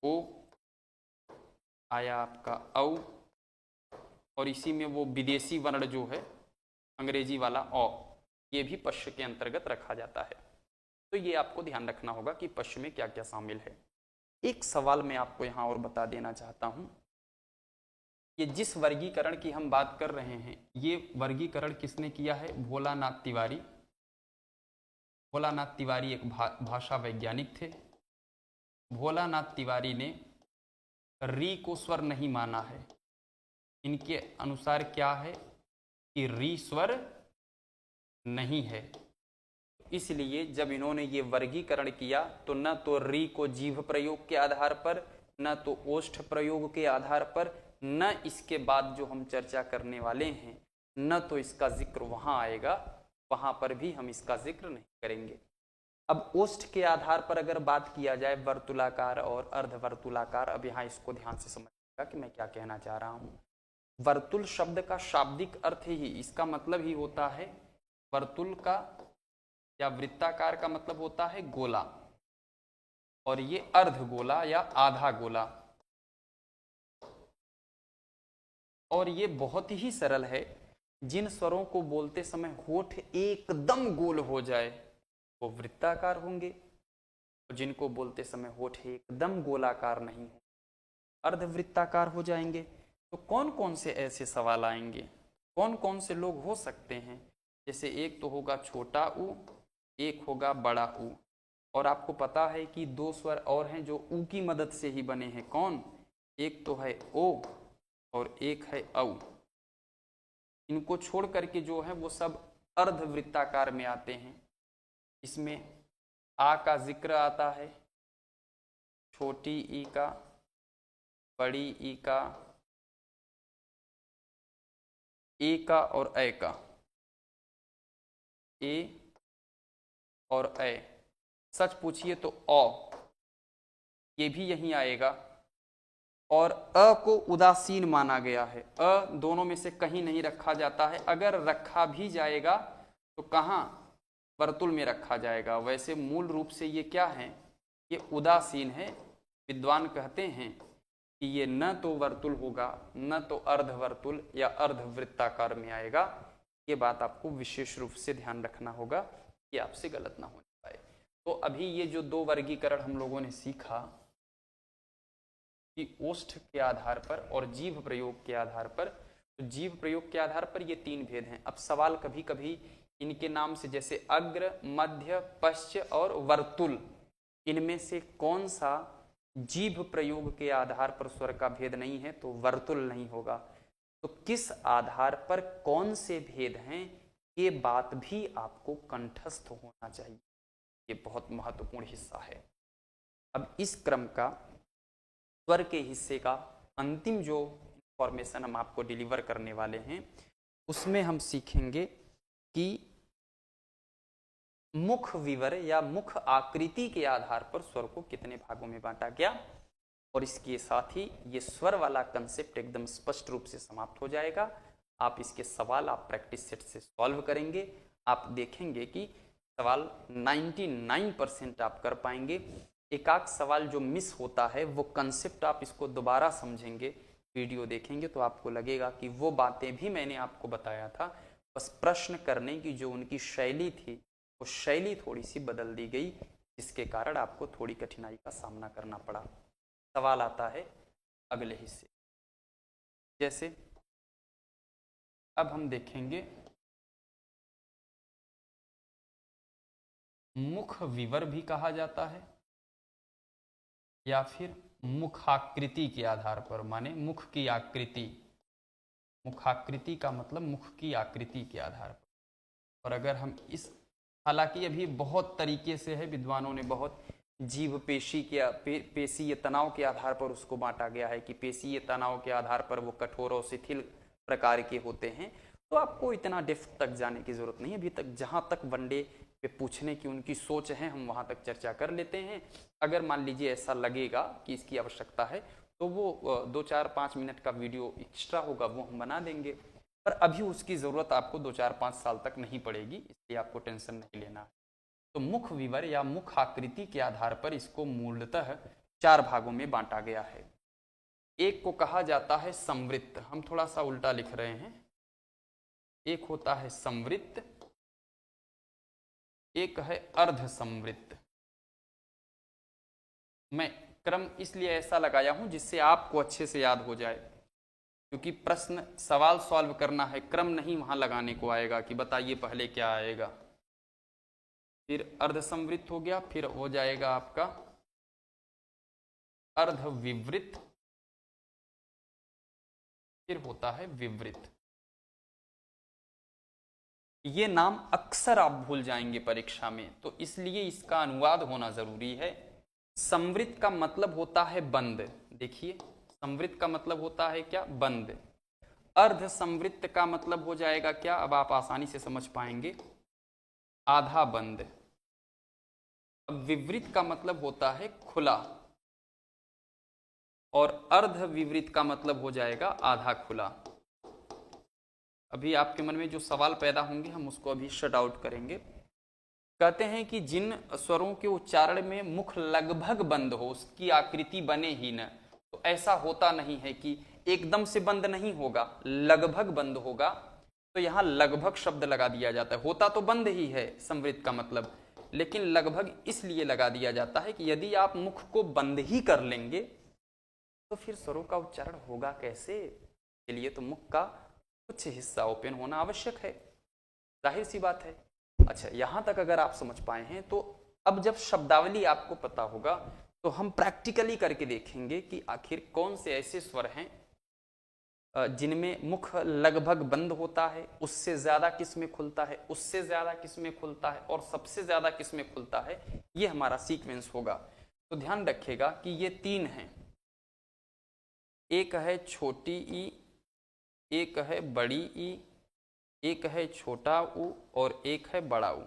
ओ, आया आपका औ, और इसी में वो विदेशी वर्ण जो है अंग्रेजी वाला औ, ये भी पश्च के अंतर्गत रखा जाता है। तो ये आपको ध्यान रखना होगा कि पश्च में क्या क्या शामिल है। एक सवाल मैं आपको यहाँ और बता देना चाहता हूँ, ये जिस वर्गीकरण की हम बात कर रहे हैं ये वर्गीकरण किसने किया है, भोलानाथ तिवारी। भोलानाथ तिवारी एक भाषा वैज्ञानिक थे। भोलानाथ तिवारी ने री को स्वर नहीं माना है। इनके अनुसार क्या है कि री स्वर नहीं है, इसलिए जब इन्होंने ये वर्गीकरण किया तो न तो री को जीभ प्रयोग के आधार पर, न तो ओष्ठ प्रयोग के आधार पर, न इसके बाद जो हम चर्चा करने वाले हैं न तो इसका जिक्र वहां आएगा, वहां पर भी हम इसका जिक्र नहीं करेंगे। अब ओष्ठ के आधार पर अगर बात किया जाए वर्तुलाकार और अर्धवर्तुलाकार, अब यहाँ इसको ध्यान से समझिएगा कि मैं क्या कहना चाह रहा हूँ। वर्तुल शब्द का शाब्दिक अर्थ ही, इसका मतलब ही होता है वर्तुल का या वृत्ताकार का मतलब होता है गोला, और ये अर्ध गोला या आधा गोला। और ये बहुत ही सरल है, जिन स्वरों को बोलते समय होठ एकदम गोल हो जाए वो वृत्ताकार होंगे, और जिनको बोलते समय होठ एकदम गोलाकार नहीं हो अर्धवृत्ताकार हो जाएंगे। तो कौन कौन से ऐसे सवाल आएंगे, कौन कौन से लोग हो सकते हैं? जैसे एक तो होगा छोटा ऊ, एक होगा बड़ा ऊ, और आपको पता है कि दो स्वर और हैं जो ऊ की मदद से ही बने हैं। कौन? एक तो है ओ और एक है औ। इनको छोड़ करके जो है वो सब अर्धवृत्ताकार में आते हैं। इसमें आ का जिक्र आता है, छोटी ई का, बड़ी ई का, ए का और ए का, ए और ए। सच पूछिए तो औ ये भी यहीं आएगा, और अ को उदासीन माना गया है। अ दोनों में से कहीं नहीं रखा जाता है, अगर रखा भी जाएगा तो कहाँ? वर्तुल में रखा जाएगा। वैसे मूल रूप से ये क्या है? ये उदासीन है। विद्वान कहते हैं कि ये न तो वर्तुल होगा, न तो अर्धवर्तुल या अर्धवृत्ताकार में आएगा। ये बात आपको विशेष रूप से ध्यान रखना होगा कि आपसे गलत ना हो पाए। तो अभी ये जो दो वर्गीकरण हम लोगों ने सीखा कि ओष्ठ के आधार पर और जीभ प्रयोग के आधार पर, तो जीभ प्रयोग के आधार पर ये तीन भेद हैं। अब सवाल कभी कभी इनके नाम से, जैसे अग्र, मध्य, पश्च और वर्तुल, इनमें से कौन सा जीभ प्रयोग के आधार पर स्वर का भेद नहीं है? तो वर्तुल नहीं होगा। तो किस आधार पर कौन से भेद हैं, ये बात भी आपको कंठस्थ होना चाहिए। ये बहुत महत्वपूर्ण हिस्सा है। अब इस क्रम का स्वर के हिस्से का अंतिम जो इंफॉर्मेशन हम आपको डिलीवर करने वाले हैं, उसमें हम सीखेंगे कि मुख विवर या मुख आकृति के आधार पर स्वर को कितने भागों में बांटा गया, और इसके साथ ही ये स्वर वाला कंसेप्ट एकदम स्पष्ट रूप से समाप्त हो जाएगा। आप इसके सवाल आप प्रैक्टिस सेट से सॉल्व करेंगे, आप देखेंगे कि सवाल 99% आप कर पाएंगे। एक आध सवाल जो मिस होता है वो कंसेप्ट आप इसको दोबारा समझेंगे, वीडियो देखेंगे तो आपको लगेगा कि वो बातें भी मैंने आपको बताया था, बस प्रश्न करने की जो उनकी शैली थी वो शैली थोड़ी सी बदल दी गई, जिसके कारण आपको थोड़ी कठिनाई का सामना करना पड़ा। सवाल आता है अगले हिस्से, जैसे अब हम देखेंगे मुख विवर भी कहा जाता है, या फिर मुखाकृति के आधार पर, माने मुख की आकृति। मुखाकृति का मतलब मुख की आकृति के आधार पर। और अगर हम इस, हालांकि अभी बहुत तरीके से है, विद्वानों ने बहुत जीव पेशी के पेशीय तनाव के आधार पर उसको बांटा गया है कि पेशीय तनाव के आधार पर वो कठोर और शिथिल प्रकार के होते हैं। तो आपको इतना डेप्थ तक जाने की जरूरत नहीं है। अभी तक जहाँ तक वनडे पे पूछने की उनकी सोच है, हम वहाँ तक चर्चा कर लेते हैं। अगर मान लीजिए ऐसा लगेगा कि इसकी आवश्यकता है तो वो 2-4-5 मिनट का वीडियो एक्स्ट्रा होगा, वो हम बना देंगे। पर अभी उसकी ज़रूरत आपको 2-4-5 साल तक नहीं पड़ेगी, इसलिए आपको टेंशन नहीं लेना है। तो मुख विवर या मुख आकृति के आधार पर इसको मूलतः 4 भागों में बांटा गया है। एक को कहा जाता है संवृत्त, हम थोड़ा सा उल्टा लिख रहे हैं। एक होता है संवृत्त, एक है अर्ध संवृत्त। मैं क्रम इसलिए ऐसा लगाया हूं जिससे आपको अच्छे से याद हो जाए, क्योंकि प्रश्न सवाल सॉल्व करना है, क्रम नहीं वहां लगाने को आएगा कि बताइए पहले क्या आएगा। फिर अर्ध संवृत्त हो गया, फिर हो जाएगा आपका अर्ध विवृत, फिर होता है विवृत। ये नाम अक्सर आप भूल जाएंगे परीक्षा में, तो इसलिए इसका अनुवाद होना जरूरी है। संवृत्त का मतलब होता है बंद। देखिए, संवृत्त का मतलब होता है क्या? बंद। अर्ध संवृत्त का मतलब हो जाएगा क्या? अब आप आसानी से समझ पाएंगे, आधा बंद। अब विवृत का मतलब होता है खुला, और अर्ध विवृत का मतलब हो जाएगा आधा खुला। अभी आपके मन में जो सवाल पैदा होंगे हम उसको अभी शट आउट करेंगे। कहते हैं कि जिन स्वरों के उच्चारण में मुख लगभग बंद हो, उसकी आकृति बने ही न, तो ऐसा होता नहीं है कि एकदम से बंद नहीं होगा, लगभग बंद होगा, तो यहाँ लगभग शब्द लगा दिया जाता है। होता तो बंद ही है संवृत का मतलब, लेकिन लगभग इसलिए लगा दिया जाता है कि यदि आप मुख को बंद ही कर लेंगे तो फिर स्वरों का उच्चारण होगा कैसे। के लिए तो मुख का कुछ हिस्सा ओपन होना आवश्यक है, जाहिर सी बात है। अच्छा, यहां तक अगर आप समझ पाए हैं तो अब जब शब्दावली आपको पता होगा तो हम प्रैक्टिकली करके देखेंगे कि आखिर कौन से ऐसे स्वर हैं जिनमें मुख लगभग बंद होता है, उससे ज्यादा किस में खुलता है, उससे ज्यादा किस में खुलता है और सबसे ज्यादा किस में खुलता है। ये हमारा सीक्वेंस होगा। तो ध्यान रखिएगा कि ये तीन हैं, एक है छोटी ई, एक है बड़ी ई, एक है छोटा ऊ और एक है बड़ा ऊ।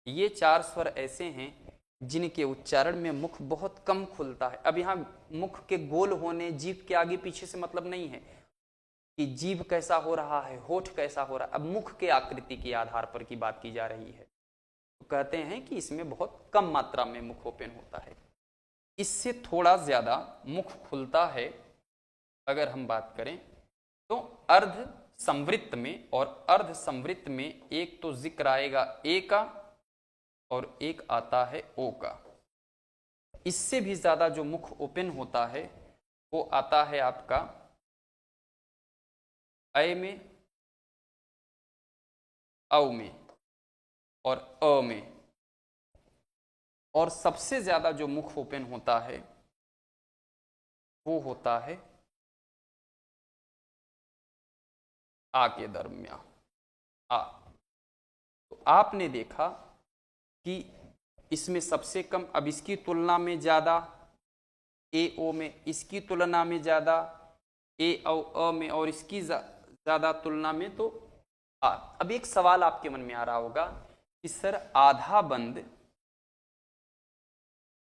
ये चार स्वर ऐसे हैं जिनके उच्चारण में मुख बहुत कम खुलता है। अब यहाँ मुख के गोल होने, जीभ के आगे पीछे से मतलब नहीं है कि जीभ कैसा हो रहा है, होठ कैसा हो रहा है, अब मुख के आकृति के आधार पर की बात की जा रही है। तो कहते हैं कि इसमें बहुत कम मात्रा में मुख ओपन होता है। इससे थोड़ा ज्यादा मुख खुलता है अगर हम बात करें तो अर्ध संवृत्त में, और अर्ध संवृत्त में एक तो जिक्र आएगा ए का और एक आता है ओ का। इससे भी ज्यादा जो मुख ओपन होता है वो आता है आपका अ में, औ में और अ में। और सबसे ज्यादा जो मुख ओपन होता है वो होता है आ के दरमियान, आ। तो आपने देखा कि इसमें सबसे कम, अब इसकी तुलना में ज्यादा ए ओ में, इसकी तुलना में ज्यादा ए और अ में, और इसकी ज्यादा तुलना में तो आ। अब एक सवाल आपके मन में आ रहा होगा कि सर आधा बंद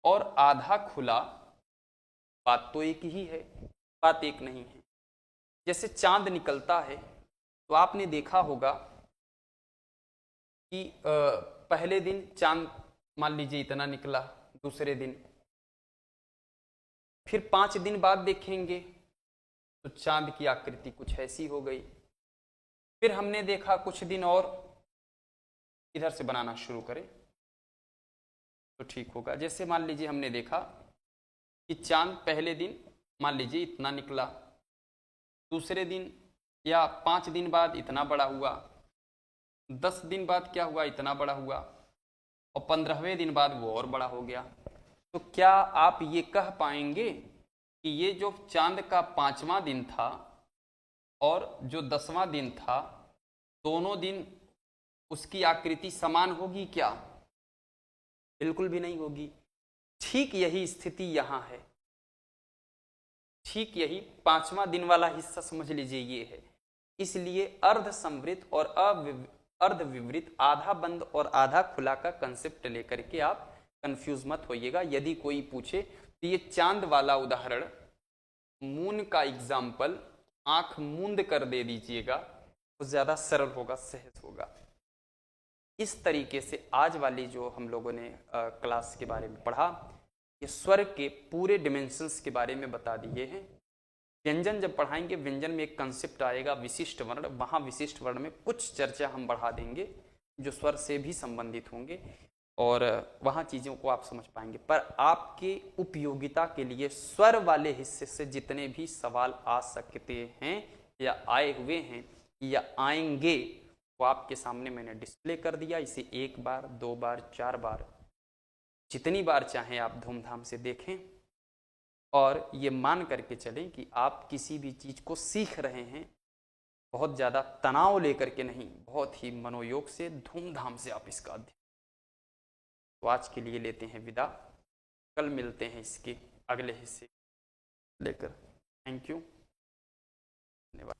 और आधा खुला, बात तो एक ही है, बात एक नहीं है। जैसे चांद निकलता है तो आपने देखा होगा कि पहले दिन चांद मान लीजिए इतना निकला, दूसरे दिन, फिर 5 दिन बाद देखेंगे तो चांद की आकृति कुछ ऐसी हो गई। फिर हमने देखा कुछ दिन और इधर से बनाना शुरू करें तो ठीक होगा। जैसे मान लीजिए हमने देखा कि चांद पहले दिन मान लीजिए इतना निकला, दूसरे दिन या 5 दिन बाद इतना बड़ा हुआ, 10 दिन बाद क्या हुआ, इतना बड़ा हुआ, और 15वें दिन बाद वो और बड़ा हो गया। तो क्या आप ये कह पाएंगे कि ये जो चांद का 5वां दिन था और जो 10वां दिन था, दोनों दिन उसकी आकृति समान होगी क्या? बिल्कुल भी नहीं होगी। ठीक यही स्थिति यहां है, ठीक यही 5वां दिन वाला हिस्सा समझ लीजिए ये है। इसलिए अर्ध संवृत और अर्ध विवृत, आधा बंद और आधा खुला का कंसेप्ट लेकर के आप कंफ्यूज मत होइएगा। यदि कोई पूछे तो ये चांद वाला उदाहरण, मून का एग्जाम्पल आंख मूंद कर दे दीजिएगा, वो ज्यादा सरल होगा, सहज होगा। इस तरीके से आज वाली जो हम लोगों ने क्लास के बारे में पढ़ा, ये स्वर के पूरे डिमेंशंस के बारे में बता दिए हैं। व्यंजन जब पढ़ाएंगे, व्यंजन में एक कंसेप्ट आएगा विशिष्ट वर्ण, वहाँ विशिष्ट वर्ण में कुछ चर्चा हम बढ़ा देंगे जो स्वर से भी संबंधित होंगे, और वहाँ चीज़ों को आप समझ पाएंगे। पर आपके उपयोगिता के लिए स्वर वाले हिस्से से जितने भी सवाल आ सकते हैं या आए हुए हैं या आएंगे, वो आपके सामने मैंने डिस्प्ले कर दिया। इसे 1 बार, 2 बार, 4 बार, जितनी बार चाहें आप धूमधाम से देखें, और ये मान करके चलें कि आप किसी भी चीज़ को सीख रहे हैं बहुत ज़्यादा तनाव लेकर के नहीं, बहुत ही मनोयोग से, धूमधाम से आप इसका अध्ययन। तो आज के लिए लेते हैं विदा, कल मिलते हैं इसके अगले हिस्से लेकर। थैंक यू, धन्यवाद।